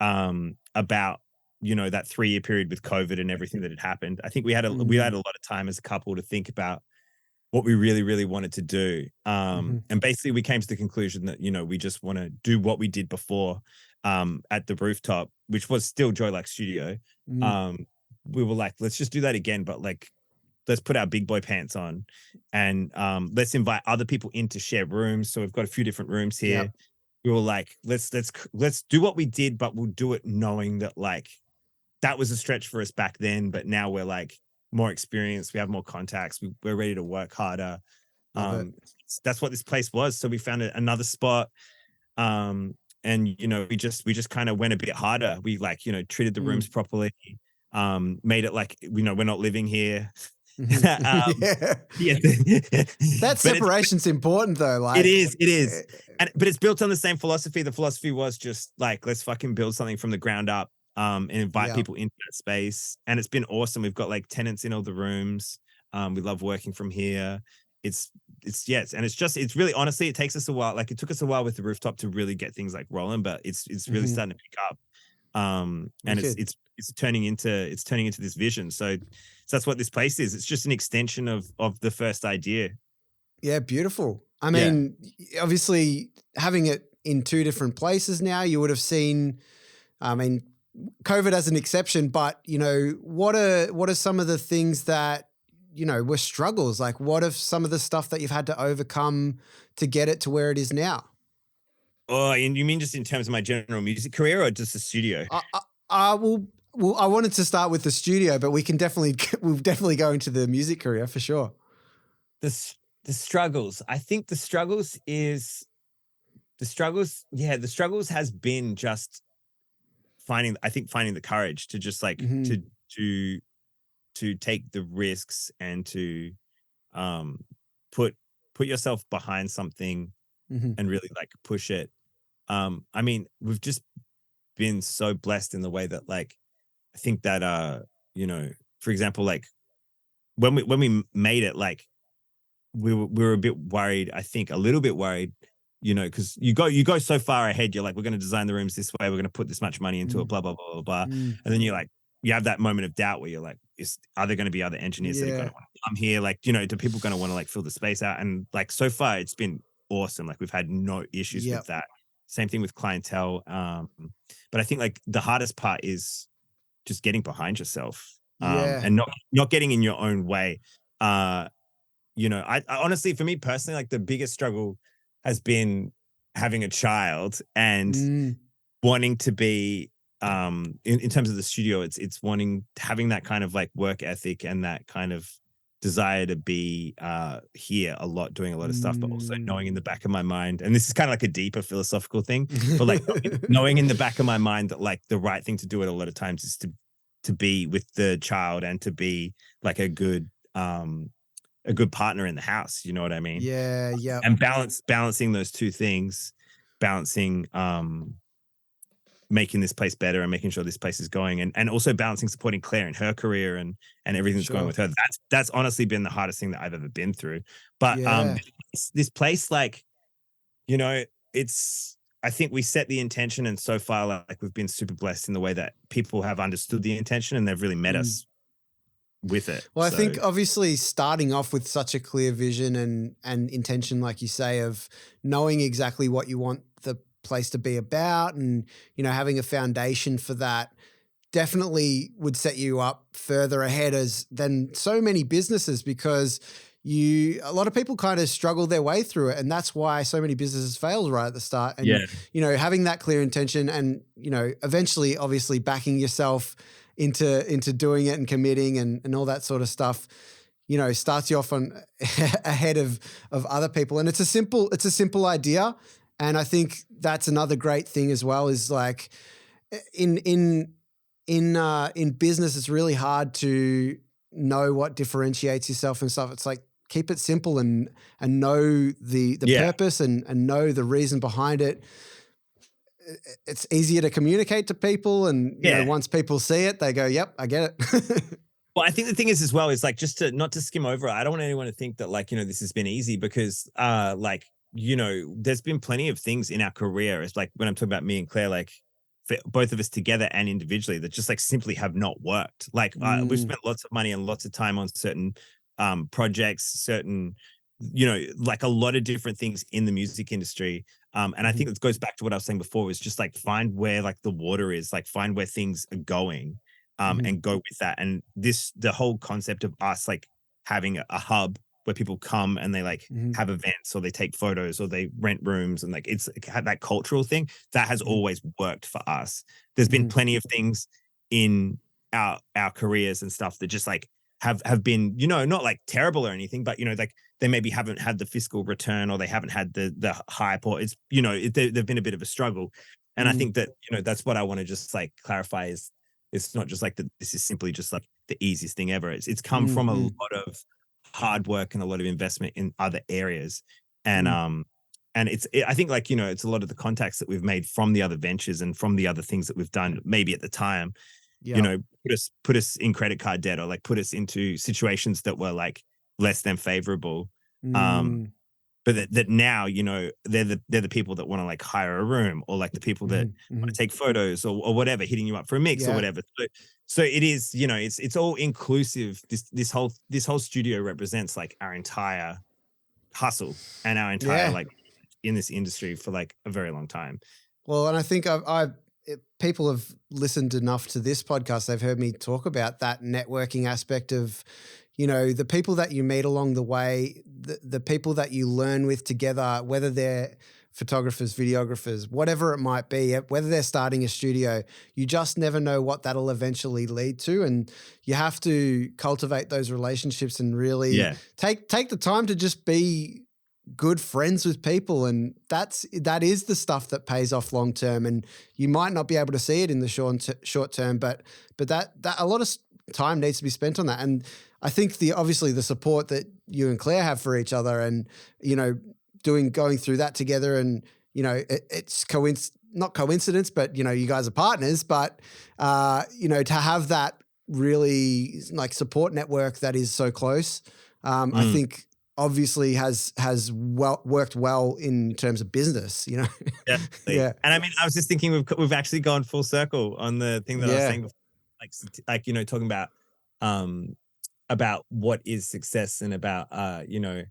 about that 3-year period with COVID and everything that had happened. I think we had a Mm. lot of time as a couple to think about what we really, really wanted to do. Mhm. And basically we came to the conclusion that, we just want to do what we did before at the rooftop, which was still Joyluck Studio. Mm. Um, we were like, let's just do that again, but like, let's put our big boy pants on and let's invite other people in to share rooms. So we've got a few different rooms here. Yep. We were like, let's do what we did, but we'll do it knowing that like that was a stretch for us back then, but now we're like more experienced. We have more contacts. We're ready to work harder. Love it. That's what this place was. So we found another spot. And we just kind of went a bit harder. We like, treated the rooms Mm. properly. Made it like, we're not living here. Mhm. um, Yeah. yeah. That But separation's important though, it like, is, it is. But it's built on the same philosophy. The philosophy was just like, let's fucking build something from the ground up, and invite yeah. people into that space. And it's been awesome. We've got like tenants in all the rooms. We love working from here. It's yes, and it's really, honestly, it takes us a while. Like it took us a while with the rooftop to really get things like rolling, but it's really Mhm. starting to pick up. And Wicked. it's turning into this vision. So that's what this place is. It's just an extension of the first idea. Yeah, beautiful. I Yeah. mean, obviously having it in two different places now, you would have seen, I mean, COVID as an exception, but what are some of the things that, were struggles? Like what are some of the stuff that you've had to overcome to get it to where it is now? Oh, and you mean just in terms of my general music career or just the studio? I wanted to start with the studio, but we'll definitely go into the music career for sure. The struggles. I think the struggles has been just finding the courage to just like Hmm. to to take the risks and to um put yourself behind something Hmm. and really like push it. I mean, we've just been so blessed in the way that like I think that for example, like when we made it, like we were a bit worried, I think a little bit worried, because you go so far ahead. You're like, we're going to design the rooms this way. We're going to put this much money into it, blah, blah, blah, blah, blah. Mm. And then you have that moment of doubt where you're like, are there going to be other engineers that are going Yeah. to want to come here? Like, do people going to want to like fill the space out? And like, so far it's been awesome. Like we've had no issues with Yep. that. Same thing with clientele. But I think like the hardest part is just getting behind yourself, Yeah. and not getting in your own way. I honestly, for me personally, like the biggest struggle has been having a child and Mm. wanting to be in terms of the studio, it's wanting having that kind of like work ethic and that kind of desire to be here a lot, doing a lot of stuff, but also Mm. knowing in the back of my mind, and this is kind of like a deeper philosophical thing, but like knowing in the back of my mind that like the right thing to do at a lot of times is to be with the child and to be like a good partner in the house, you know what I mean? Yeah. Yep. And balancing those two things, balancing making this place better and making sure this place is going, and also balancing supporting Claire in her career and everything that's going Sure. with her. That's honestly been the hardest thing that I've ever been through. But Yeah. this place, like, you know, it's I think we set the intention, and so far, like we've been super blessed in the way that people have understood the intention and they've really met Mm. us with it. Well, I So think obviously starting off with such a clear vision and intention, like you say, of knowing exactly what you want the place to be about, and having a foundation for that definitely would set you up further ahead as than so many businesses, because a lot of people kind of struggle their way through it. And that's why so many businesses fail right at the start. And, you know, having that clear intention and, you know, eventually obviously backing yourself into doing it and committing and all that sort of stuff, you know, starts you off on ahead of other people. And it's a simple idea. And I think that's another great thing as well is like in business, it's really hard to know what differentiates yourself and stuff. It's like, keep it simple and know the purpose and know the reason behind it. It's easier to communicate to people. And, you know, once people see it, they go, yep, I get it. Well, I think the thing is as well, is like, just to not to skim over it. I don't want anyone to think that like, you know, this has been easy because like, you know, there's been plenty of things in our career. It's like when I'm talking about me and Claire, like both of us together and individually that just like simply have not worked. Like we've spent lots of money and lots of time on certain projects, certain, you know, like a lot of different things in the music industry. And I think it goes back to what I was saying before, is just like find where like the water is, like find where things are going and go with that. And the whole concept of us like having a hub where people come and they like have events or they take photos or they rent rooms and like it's that cultural thing that has always worked for us. There's been plenty of things in our careers and stuff that just like have been, you know, not like terrible or anything, but you know, like they maybe haven't had the fiscal return or they haven't had the hype, or it's, you know, they've been a bit of a struggle. And I think that, you know, that's what I want to just like clarify is it's not just like that. This is simply just like the easiest thing ever. It's come from a lot of hard work and a lot of investment in other areas. And I think like, you know, it's a lot of the contacts that we've made from the other ventures and from the other things that we've done, maybe at the time, you know, put us in credit card debt or like put us into situations that were like less than favorable. But that now, you know, they're the people that want to like hire a room, or like the people that want to take photos or whatever, hitting you up for a mix or whatever. So it is, you know, it's all inclusive. This whole studio represents like our entire hustle and our entire like in this industry for like a very long time. Well, and I think people have listened enough to this podcast. They've heard me talk about that networking aspect of, you know, the people that you meet along the way, the people that you learn with together, whether they're photographers, videographers, whatever it might be, whether they're starting a studio, you just never know what that'll eventually lead to. And you have to cultivate those relationships and really take the time to just be good friends with people. And that is the stuff that pays off long term. And you might not be able to see it in the short term, but that a lot of time needs to be spent on that. And I think obviously the support that you and Claire have for each other, and you know, going through that together, and you know, it's not coincidence, but you know, you guys are partners. But you know, to have that really like support network that is so close, I think obviously has worked well in terms of business, you know. Definitely. And I mean, I was just thinking we've actually gone full circle on the thing that I was saying before, like you know, talking about what is success and about you know,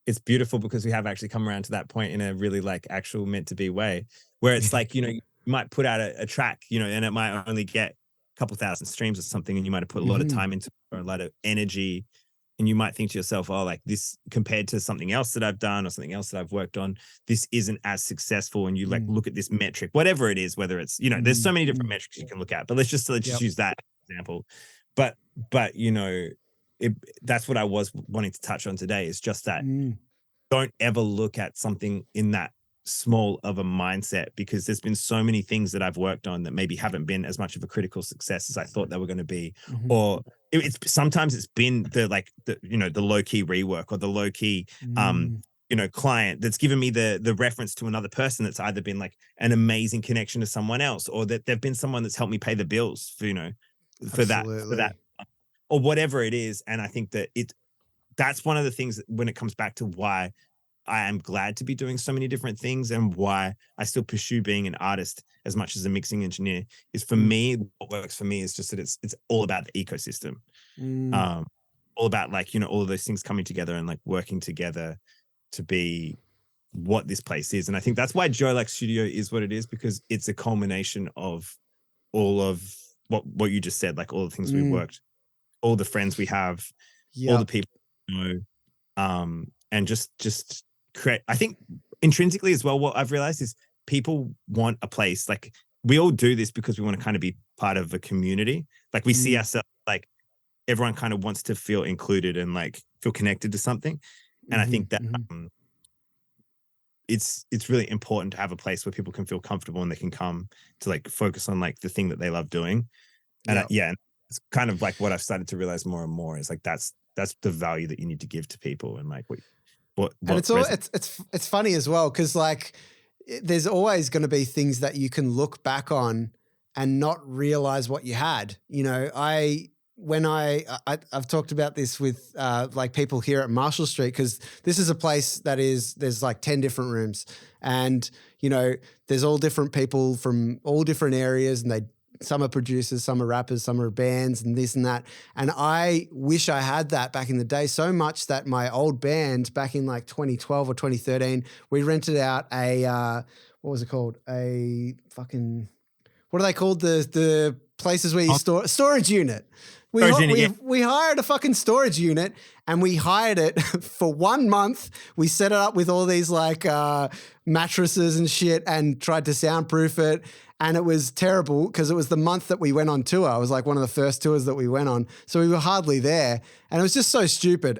it's beautiful because we have actually come around to that point in a really like actual meant to be way, where it's like, you know, you might put out a track, you know, and it might only get a couple thousand streams or something, and you might have put a lot of time into it or a lot of energy. And you might think to yourself, oh, like this compared to something else that I've done or something else that I've worked on, this isn't as successful. And you like look at this metric, whatever it is, whether it's, you know, there's so many different metrics you can look at, but let's just use that example. But you know, that's what I was wanting to touch on today, is just that don't ever look at something in that small of a mindset, because there's been so many things that I've worked on that maybe haven't been as much of a critical success as I thought they were going to be, or it's sometimes it's been the you know, the low key rework or the low key you know, client that's given me the reference to another person that's either been like an amazing connection to someone else, or that they've been someone that's helped me pay the bills for, you know, for that or whatever it is. And I think that that's one of the things that, when it comes back to why I am glad to be doing so many different things and why I still pursue being an artist as much as a mixing engineer, is for me, what works for me is just that it's all about the ecosystem. All about like, you know, all of those things coming together and like working together to be what this place is. And I think that's why Joyluck Studio is what it is, because it's a culmination of all of what you just said, like all the things we worked, all the friends we have, all the people we know. and just create. I think intrinsically as well, what I've realized is people want a place. Like we all do this because we want to kind of be part of a community. Like we see ourselves, like everyone kind of wants to feel included and like feel connected to something. And I think that it's really important to have a place where people can feel comfortable and they can come to like focus on like the thing that they love doing. And it's kind of like what I've started to realize more and more is like that's the value that you need to give to people, and like what and it's funny as well because like there's always going to be things that you can look back on and not realize what you had. You know, I've talked about this with like people here at Marshall Street, because this is a place that there's like 10 different rooms, and you know there's all different people from all different areas, and some are producers, some are rappers, some are bands, and this and that. And I wish I had that back in the day so much that my old band back in like 2012 or 2013, we rented out a what was it called? A fucking, what are they called? The places where you store storage unit. We hired a fucking storage unit, and we hired it for 1 month. We set it up with all these like mattresses and shit and tried to soundproof it. And it was terrible because it was the month that we went on tour. It was like one of the first tours that we went on. So we were hardly there. And it was just so stupid.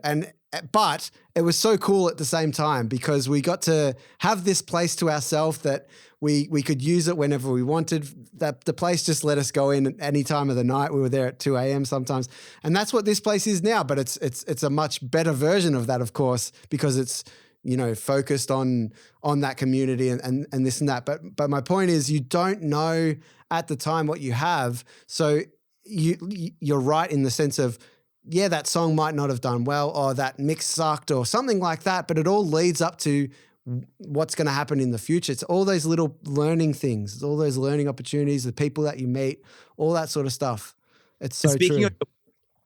But it was so cool at the same time because we got to have this place to ourselves that we could use it whenever we wanted. That the place just let us go in at any time of the night. We were there at 2 a.m. sometimes. And that's what this place is now. But it's a much better version of that, of course, because it's, you know, focused on that community and this and that. But my point is, you don't know at the time what you have. So you're right in the sense of, yeah, that song might not have done well, or that mix sucked or something like that, but it all leads up to what's going to happen in the future. It's all those little learning things. It's all those learning opportunities, the people that you meet, all that sort of stuff. It's so true.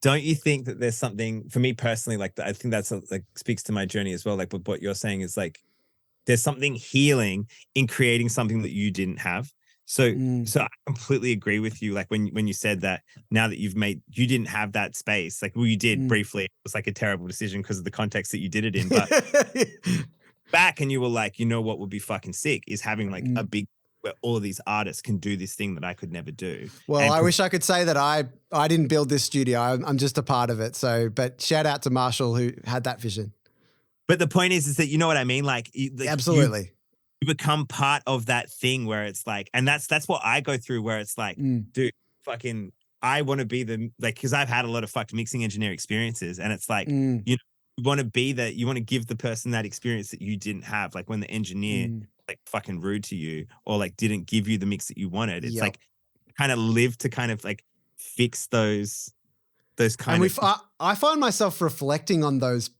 Don't you think that there's something, for me personally, like I think that's like speaks to my journey as well. Like what you're saying is like, there's something healing in creating something that you didn't have. So I completely agree with you. Like when you said that now that you didn't have that space, like, well, you did briefly. It was like a terrible decision because of the context that you did it in. But back and you were like, you know what would be fucking sick is having like a big, where all of these artists can do this thing that I could never do. Well, I wish I could say that I didn't build this studio. I'm just a part of it. So, but shout out to Marshall who had that vision. But the point is that, you know what I mean? Like absolutely. You become part of that thing where it's like, and that's what I go through, where it's like, dude, fucking, I want to be because I've had a lot of fucked mixing engineer experiences, and it's like, you know, you want to be that, you want to give the person that experience that you didn't have. Like when the engineer like fucking rude to you or like didn't give you the mix that you wanted. It's like kind of live to kind of like fix those kind of. I find myself reflecting on those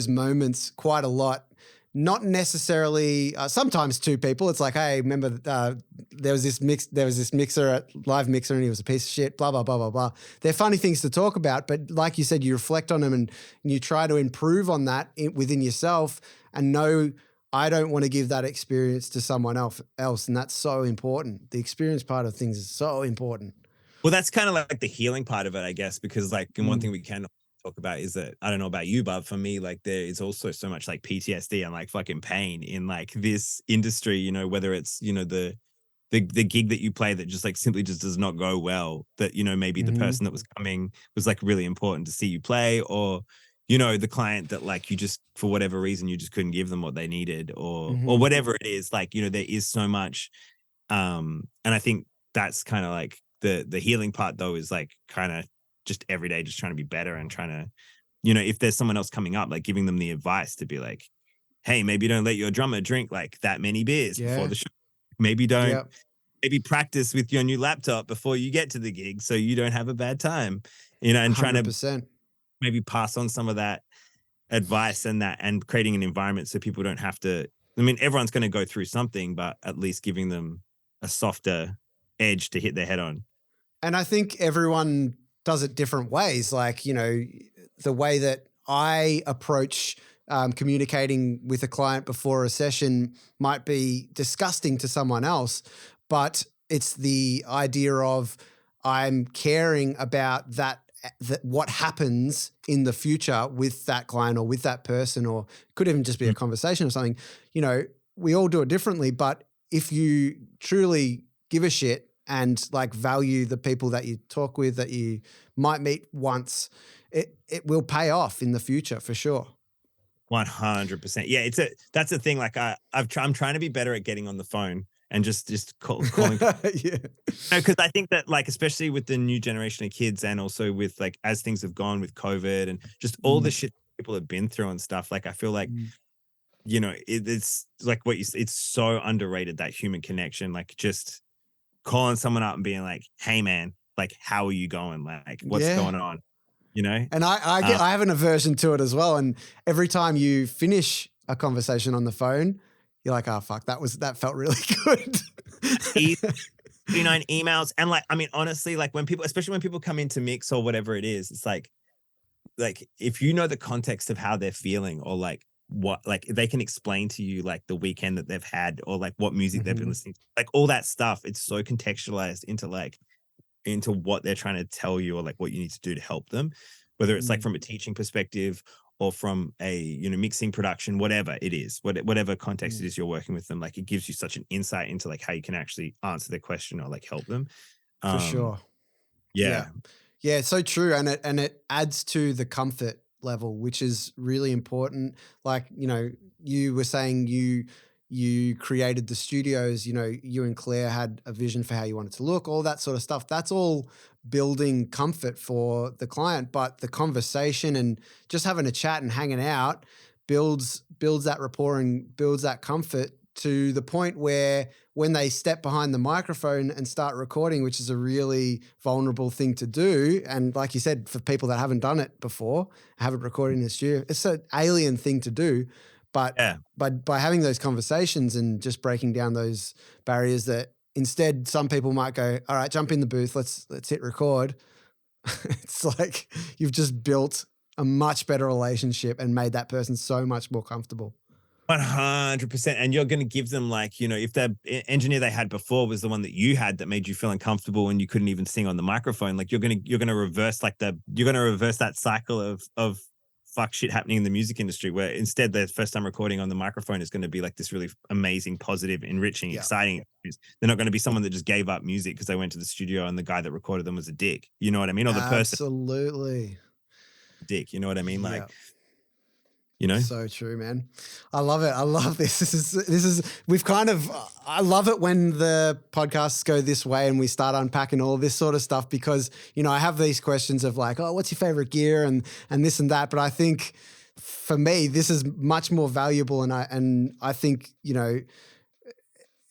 moments quite a lot. Not necessarily, sometimes two people. It's like, hey, remember there was this mixer at Live Mixer and he was a piece of shit, blah, blah, blah, blah, blah. They're funny things to talk about, but like you said, you reflect on them and you try to improve on that within yourself and know, I don't want to give that experience to someone else. And that's so important. The experience part of things is so important. Well, that's kind of like the healing part of it, I guess, because like one thing we can talk about is that, I don't know about you, but for me, like there is also so much like PTSD and like fucking pain in like this industry, you know, whether it's, you know, the gig that you play that just like simply just does not go well, that, you know, maybe the person that was coming was like really important to see you play, or, you know, the client that like you just, for whatever reason, you just couldn't give them what they needed, or whatever it is. Like, you know, there is so much. And I think that's kind of like the healing part though, is like kind of just every day, just trying to be better and trying to, you know, if there's someone else coming up, like giving them the advice to be like, hey, maybe don't let your drummer drink like that many beers before the show. Maybe don't, maybe practice with your new laptop before you get to the gig so you don't have a bad time, you know, and 100%. Trying to maybe pass on some of that advice and creating an environment so people don't have to, I mean, everyone's going to go through something, but at least giving them a softer edge to hit their head on. And I think everyone does it different ways. Like, you know, the way that I approach communicating with a client before a session might be disgusting to someone else, but it's the idea of I'm caring about that what happens in the future with that client or with that person, or could even just be a conversation or something. You know, we all do it differently, but if you truly give a shit and like value the people that you talk with, that you might meet once, it will pay off in the future for sure. 100%. Yeah, that's the thing. Like I'm trying to be better at getting on the phone and just calling. Yeah. Because I think that, like, especially with the new generation of kids, and also with like as things have gone with COVID and just all the shit people have been through and stuff, like I feel like, you know, it's like it's so underrated, that human connection, like just calling someone up and being like, hey man, like how are you going? Like what's going on? You know? And I have an aversion to it as well. And every time you finish a conversation on the phone, you're like, oh fuck, that felt really good. 39 emails. And like, I mean, honestly, like when people, especially when people come into mix or whatever it is, it's like if you know the context of how they're feeling, or like what, like they can explain to you like the weekend that they've had, or like what music they've been listening to, like all that stuff. It's so contextualized into what they're trying to tell you, or like what you need to do to help them, whether it's like from a teaching perspective or from a, you know, mixing, production, whatever it is, whatever context it is you're working with them. Like it gives you such an insight into like how you can actually answer their question or like help them. For sure. Yeah. Yeah, it's so true. And it adds to the comfort level, which is really important. Like, you know, you were saying you created the studios, you know, you and Claire had a vision for how you wanted to look, all that sort of stuff. That's all building comfort for the client, but the conversation and just having a chat and hanging out builds that rapport and builds that comfort to the point where when they step behind the microphone and start recording, which is a really vulnerable thing to do. And like you said, for people that haven't done it before, haven't recorded in the studio, it's an alien thing to do. But by having those conversations and just breaking down those barriers, that instead some people might go, all right, jump in the booth, let's hit record. It's like you've just built a much better relationship and made that person so much more comfortable. 100%. And you're going to give them, like, you know, if the engineer they had before was the one that you had that made you feel uncomfortable and you couldn't even sing on the microphone, like you're going to reverse that cycle of fuck shit happening in the music industry, where instead the first time recording on the microphone is going to be like this really amazing, positive, enriching, exciting experience. They're not going to be someone that just gave up music because they went to the studio and the guy that recorded them was a dick. You know what I mean? Or the person. Absolutely. Dick. You know what I mean? Like, you know? So true, man. I love it. I love this. I love it when the podcasts go this way and we start unpacking all this sort of stuff, because, you know, I have these questions of like, oh, what's your favorite gear and this and that. But I think for me, this is much more valuable. And I think, you know,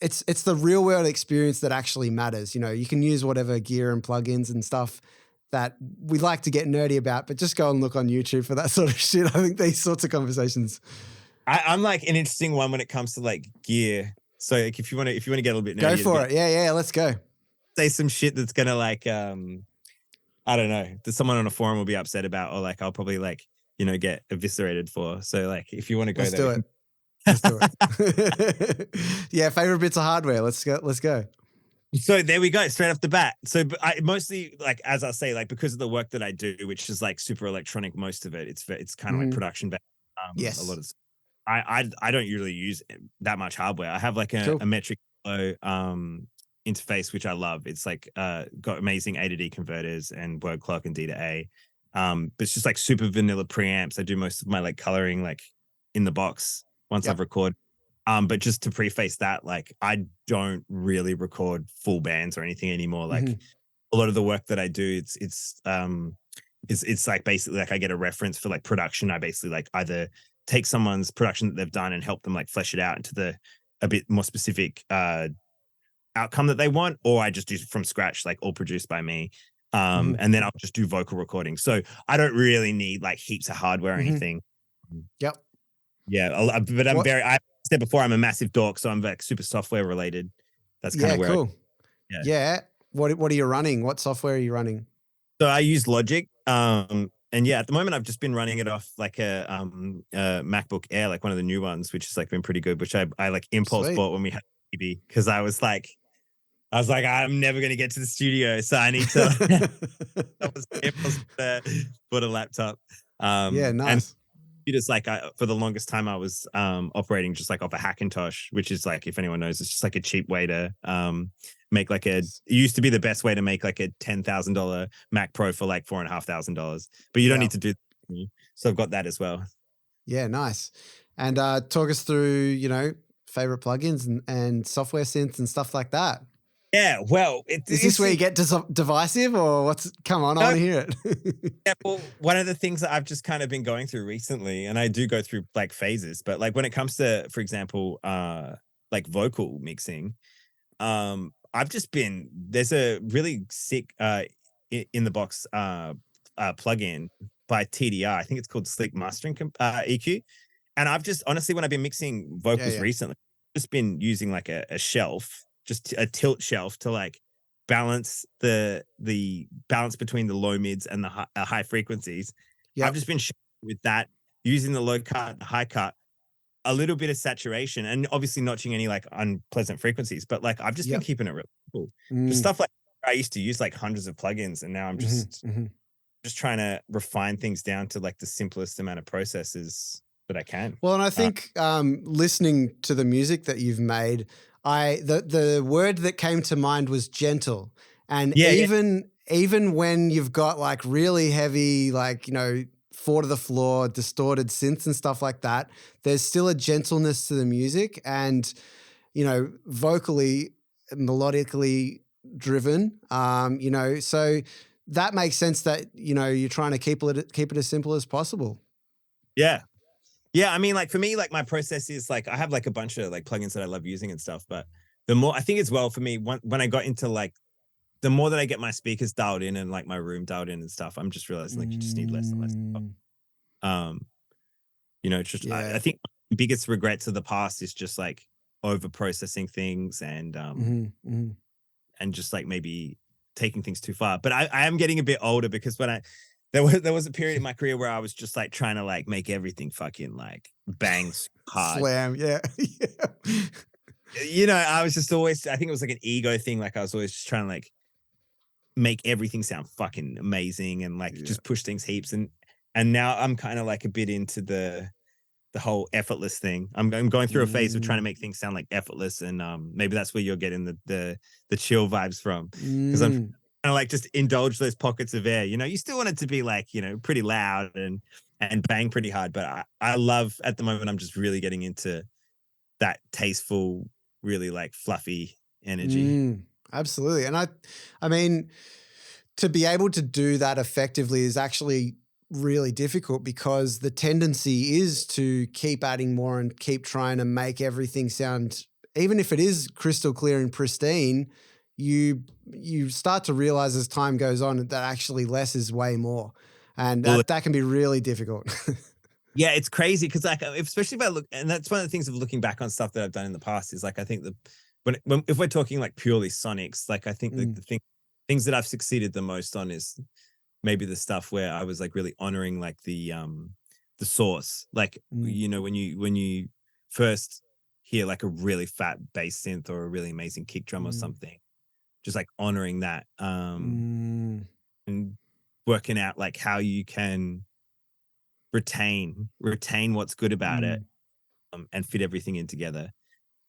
it's the real world experience that actually matters. You know, you can use whatever gear and plugins and stuff that we like to get nerdy about, but just go and look on YouTube for that sort of shit. I think these sorts of conversations. I'm like an interesting one when it comes to like gear. So like if you want to get a little bit nerdy, go for it. Yeah, let's go. Say some shit that's gonna like I don't know, that someone on a forum will be upset about, or like I'll probably like, you know, get eviscerated for. So like if you want to go let's there, do it. Let's do it. Yeah, favorite bits of hardware. Let's go. So there we go, straight off the bat. So I mostly, like, as I say, like because of the work that I do, which is like super electronic, most of it, it's kind of like production based. Yes. A lot of I don't usually use that much hardware. I have like a metric flow interface, which I love. It's like got amazing A to D converters and word clock and D to A. But it's just like super vanilla preamps. I do most of my like coloring like in the box once I've recorded. But just to preface that, like I don't really record full bands or anything anymore. Like a lot of the work that I do, it's like basically like I get a reference for like production. I basically like either take someone's production that they've done and help them like flesh it out into a bit more specific outcome that they want, or I just do from scratch, like all produced by me. And then I'll just do vocal recording. So I don't really need like heaps of hardware or anything. Yep. Yeah, but I said before, I'm a massive dork, so I'm like super software related. That's kind of where. Cool. Yeah. What are you running? What software are you running? So I use Logic. And yeah, at the moment I've just been running it off like a MacBook Air, like one of the new ones, which has like been pretty good, which I like impulse bought when we had TV, because I was like, I was like, I'm never going to get to the studio, so I need to. It was for the laptop. Yeah, And nice. just like for the longest time, I was operating just like off a Hackintosh, which is like, if anyone knows, it's just like a cheap way to make like it used to be the best way to make like a $10,000 Mac Pro for like $4,500, but you don't need to do that. So I've got that as well. Yeah, nice. And talk us through, favorite plugins and software synths and stuff like that. Yeah, well, Is this where you get divisive, or what's? Come on, I want to hear it. Yeah, well, one of the things that I've just kind of been going through recently, and I do go through like phases, but like when it comes to, for example, like vocal mixing, I've just been, there's a really sick in the box plugin by TDR. I think it's called Slick Mastering EQ. And I've just honestly, when I've been mixing vocals recently, just been using like a shelf, just a tilt shelf to like balance the balance between the low mids and the high frequencies. I've just been with that, using the low cut, the high cut, a little bit of saturation, and obviously notching any like unpleasant frequencies. But like I've just been keeping it real cool. For stuff like I used to use like hundreds of plugins, and now I'm just trying to refine things down to like the simplest amount of processes that I can. Well, and I think listening to the music that you've made, the word that came to mind was gentle. And even when you've got like really heavy, like, four to the floor, distorted synths and stuff like that, there's still a gentleness to the music, and, vocally, melodically driven, so that makes sense that, you're trying to keep it as simple as possible. Yeah. Yeah, I mean, like for me, like my process is like I have like a bunch of like plugins that I love using and stuff. But the more I think as well for me, when I got into like the more that I get my speakers dialed in and like my room dialed in and stuff, I'm just realizing like you just need less and less stuff. It's just I think my biggest regrets of the past is just like over processing things and and just like maybe taking things too far. But I am getting a bit older, because when there was a period in my career where I was just like trying to like make everything fucking like bangs hard. Slam, yeah. I was just always, I think it was like an ego thing. Like I was always just trying to like make everything sound fucking amazing and like just push things heaps. And now I'm kind of like a bit into the whole effortless thing. I'm going through a phase of trying to make things sound like effortless, and maybe that's where you're getting the chill vibes from, because I'm trying to like just indulge those pockets of air. You still want it to be like pretty loud and bang pretty hard, but I love, at the moment I'm just really getting into that tasteful, really like fluffy energy. Absolutely. And I mean, to be able to do that effectively is actually really difficult, because the tendency is to keep adding more and keep trying to make everything sound, even if it is crystal clear and pristine, you start to realize as time goes on that actually less is way more. And that can be really difficult. Yeah, it's crazy, because like, especially if I look, and that's one of the things of looking back on stuff that I've done in the past, is like I think if we're talking like purely sonics, like I think the things that I've succeeded the most on is maybe the stuff where I was like really honoring like the source, like when you first hear like a really fat bass synth or a really amazing kick drum or something, just like honoring that and working out like how you can retain what's good about it and fit everything in together.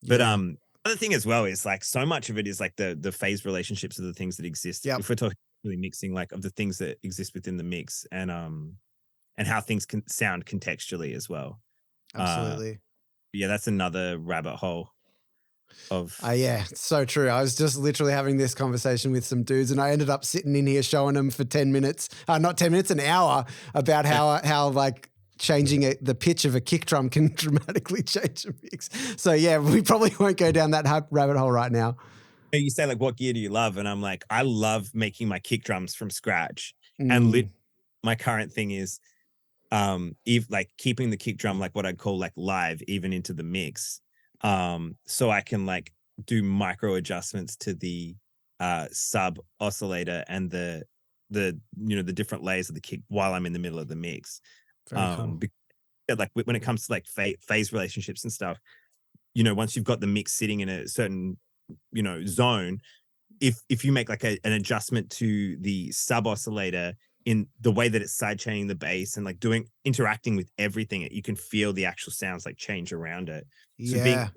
But other thing as well is like so much of it is like the phase relationships of the things that exist. If we're talking really mixing, like of the things that exist within the mix, and how things can sound contextually as well. Absolutely. Yeah, that's another rabbit hole of yeah, it's so true. I was just literally having this conversation with some dudes, and I ended up sitting in here showing them for 10 minutes, not 10 minutes, an hour, about how like changing the pitch of a kick drum can dramatically change a mix. So yeah, we probably won't go down that rabbit hole right now. You say like, what gear do you love? And I'm like, I love making my kick drums from scratch. And my current thing is like keeping the kick drum like what I'd call like live, even into the mix. So I can like do micro adjustments to the sub oscillator and the different layers of the kick while I'm in the middle of the mix. Very cool. Like when it comes to like phase relationships and stuff, once you've got the mix sitting in a certain zone, if you make like an adjustment to the sub oscillator in the way that it's side chaining the bass and like interacting with everything, you can feel the actual sounds like change around it. So being Yeah.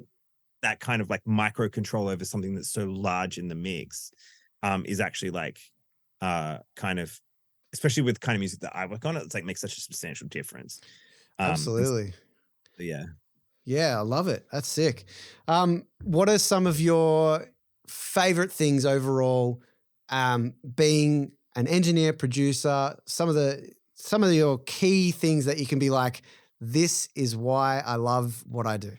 that kind of like micro control over something that's so large in the mix is actually like kind of, especially with kind of music that I work on, it's like makes such a substantial difference. Absolutely. Yeah. Yeah, I love it. That's sick. What are some of your favorite things overall? Being an engineer, producer, some of your key things that you can be like, this is why I love what I do.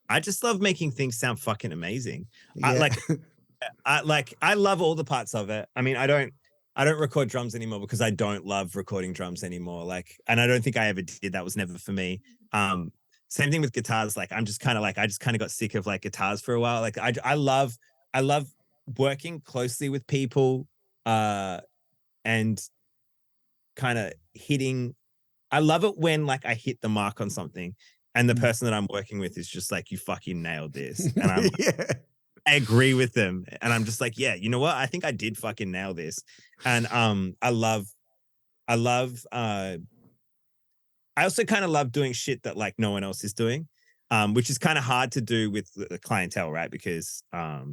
I just love making things sound fucking amazing. I Yeah. like I love all the parts of it. I mean, I don't record drums anymore because I don't love recording drums anymore. Like, and I don't think I ever did. That was never for me. Same thing with guitars. Like, I'm just kind of like, I just kind of got sick of like guitars for a while. Like, I love working closely with people, and kind of hitting. I love it when like I hit the mark on something, and the person that I'm working with is just like, you fucking nailed this, and Yeah. I agree with them. And I'm just like, yeah, you know what? I think I did fucking nail this. And I love I also kind of love doing shit that like no one else is doing. Which is kind of hard to do with the clientele, right? Because a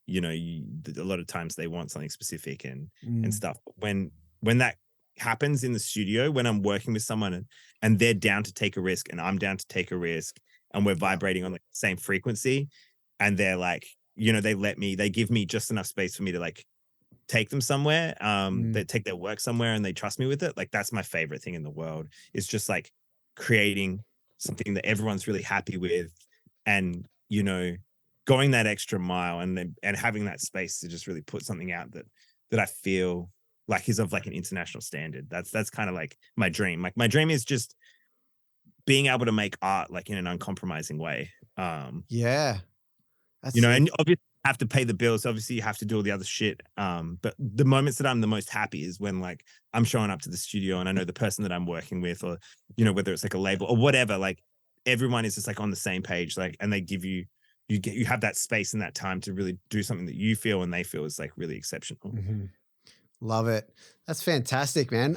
lot of times they want something specific and Mm. stuff. When that happens in the studio, when I'm working with someone and they're down to take a risk and I'm down to take a risk and we're Yeah. vibrating on the same frequency, and they're like, they give me just enough space for me to like take them somewhere, Mm. they take their work somewhere and they trust me with it. Like, that's my favorite thing in the world. Is just like creating something that everyone's really happy with, and going that extra mile, and having that space to just really put something out that I feel like is of like an international standard. That's kind of like my dream. Like, my dream is just being able to make art like in an uncompromising way. Yeah. That's And sick. obviously you have to pay the bills. Obviously you have to do all the other shit. But the moments that I'm the most happy is when like I'm showing up to the studio and I know the person that I'm working with, or whether it's like a label or whatever, like everyone is just like on the same page, like, and they give you have that space and that time to really do something that you feel and they feel is like really exceptional. Mhm. Love it. That's fantastic, man.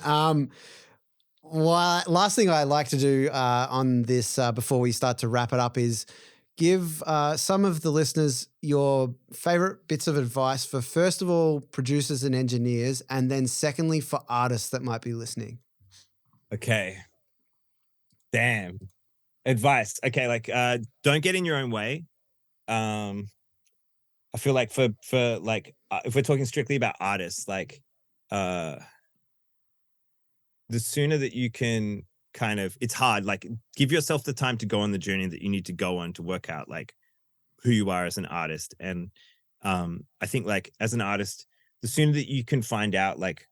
Last thing I like to do on this before we start to wrap it up is give some of the listeners your favorite bits of advice for, first of all, producers and engineers, and then secondly, for artists that might be listening. Okay. Damn. Advice. Okay, like don't get in your own way. Um I feel like for like if we're talking strictly about artists, like uh the sooner that you can kind of, it's hard, like, give yourself the time to go on the journey that you need to go on to work out like who you are as an artist. And I think like as an artist, the sooner that you can find out like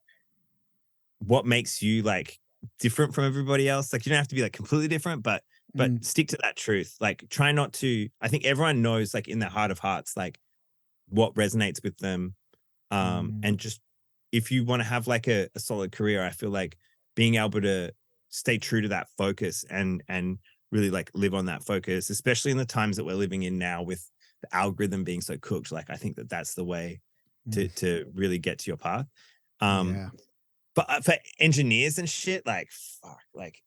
what makes you like different from everybody else, like you don't have to be like completely different, but Mm, stick to that truth. Like, try not to, I think everyone knows like in their heart of hearts like what resonates with them. mm, And just, if you want to have like a solid career, I feel like being able to stay true to that focus and really like live on that focus, especially in the times that we're living in now with the algorithm being so cooked. Like, I think that that's the way mm. to really get to your path. Um, Yeah. but for engineers and shit, like fuck, like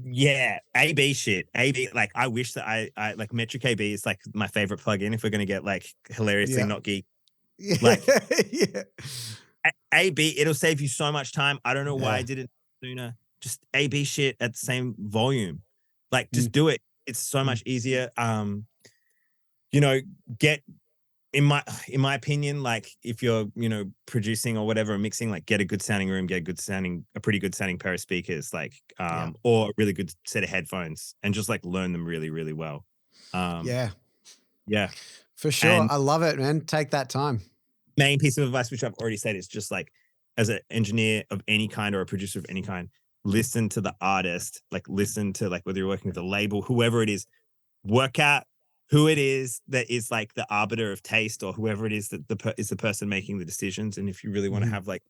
yeah, AB shit. AB, like, I wish that I like Metric AB is like my favorite plugin if we're gonna get like hilariously Yeah. not geek. Yeah. Like, Yeah. AB, it'll save you so much time. I don't know why I Yeah. didn't sooner. Just AB shit at the same volume. Like, Mm, just do it. It's so mm. much easier. You know, get in my opinion, like, if you're, producing or whatever, or mixing, like, get a good sounding room, get a pretty good sounding pair of speakers, like, Yeah. or a really good set of headphones, and just like learn them really, really well. Um, Yeah. yeah. For sure. And I love it, man. Take that time. main piece of advice, which I've already said, is just like, as an engineer of any kind or a producer of any kind, listen to the artist, like listen to like whether you're working with a label, whoever it is, work out who it is that is like the arbiter of taste, or whoever it is that is the person making the decisions. And if you really want to Mhm. have like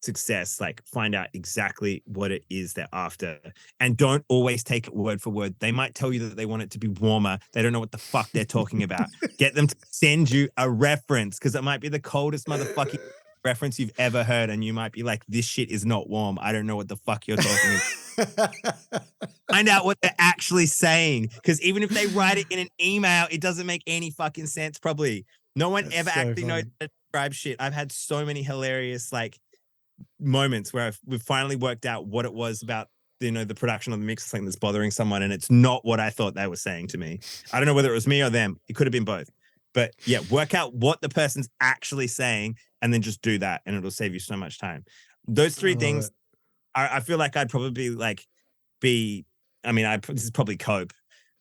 success, like find out exactly what it is they're after, and don't always take it word for word. They might tell you that they want it to be warmer. They don't know what the fuck they're talking about. Get them to send you a reference, because it might be the coldest motherfucking reference you've ever heard, and you might be like, this shit is not warm. I don't know what the fuck you're talking about. Find out what they're actually saying, because even if they write it in an email, it doesn't make any fucking sense probably. No one That's ever so actually knows funny. how to describe shit. I've had so many hilarious like moments where we've finally worked out what it was about, the production of the mix, something that's bothering someone, and it's not what I thought they were saying to me. I don't know whether it was me or them. It could have been both. But yeah, work out what the person's actually saying and then just do that, and it'll save you so much time. Those three things, I feel like I'd probably like be, this is probably cope.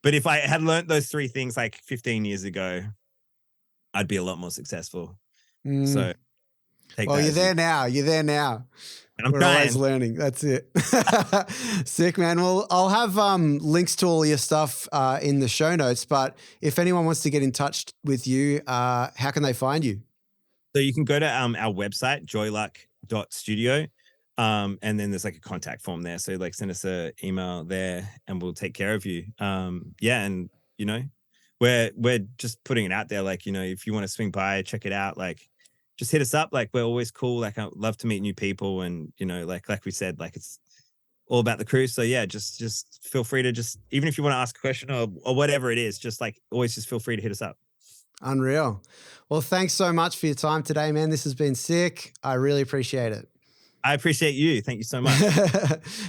But if I had learned those three things like 15 years ago, I'd be a lot more successful. So take Well, that. you're there now. You're there now. I'm We're trying. always learning. That's it. Sick, man. Well, I'll have links to all your stuff in the show notes. But if anyone wants to get in touch with you, how can they find you? So you can go to our website, joyluck.studio. And then there's like a contact form there. So like send us an email there and we'll take care of you. And we're just putting it out there. Like, if you want to swing by, check it out, like just hit us up. Like we're always cool. Like I love to meet new people, and like we said, like it's all about the crew. So yeah, just feel free to even if you want to ask a question or whatever it is, just like always just feel free to hit us up. Unreal. Well, thanks so much for your time today, man. This has been sick. I really appreciate it. I appreciate you. Thank you so much.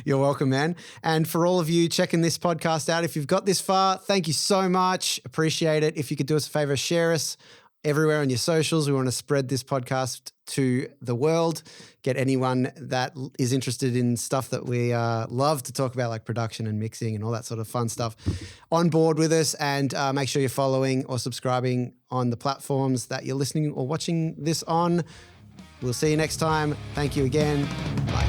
You're welcome, man. And for all of you checking this podcast out, if you've got this far, thank you so much. Appreciate it. If you could do us a favor, share us everywhere on your socials. We want to spread this podcast to the world, get anyone that is interested in stuff that we love to talk about, like production and mixing and all that sort of fun stuff, on board with us. And make sure you're following or subscribing on the platforms that you're listening or watching this on. We'll see you next time. Thank you again. Bye.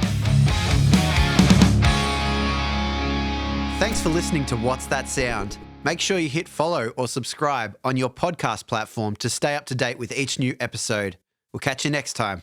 Thanks for listening to What's That Sound? Make sure you hit follow or subscribe on your podcast platform to stay up to date with each new episode. We'll catch you next time.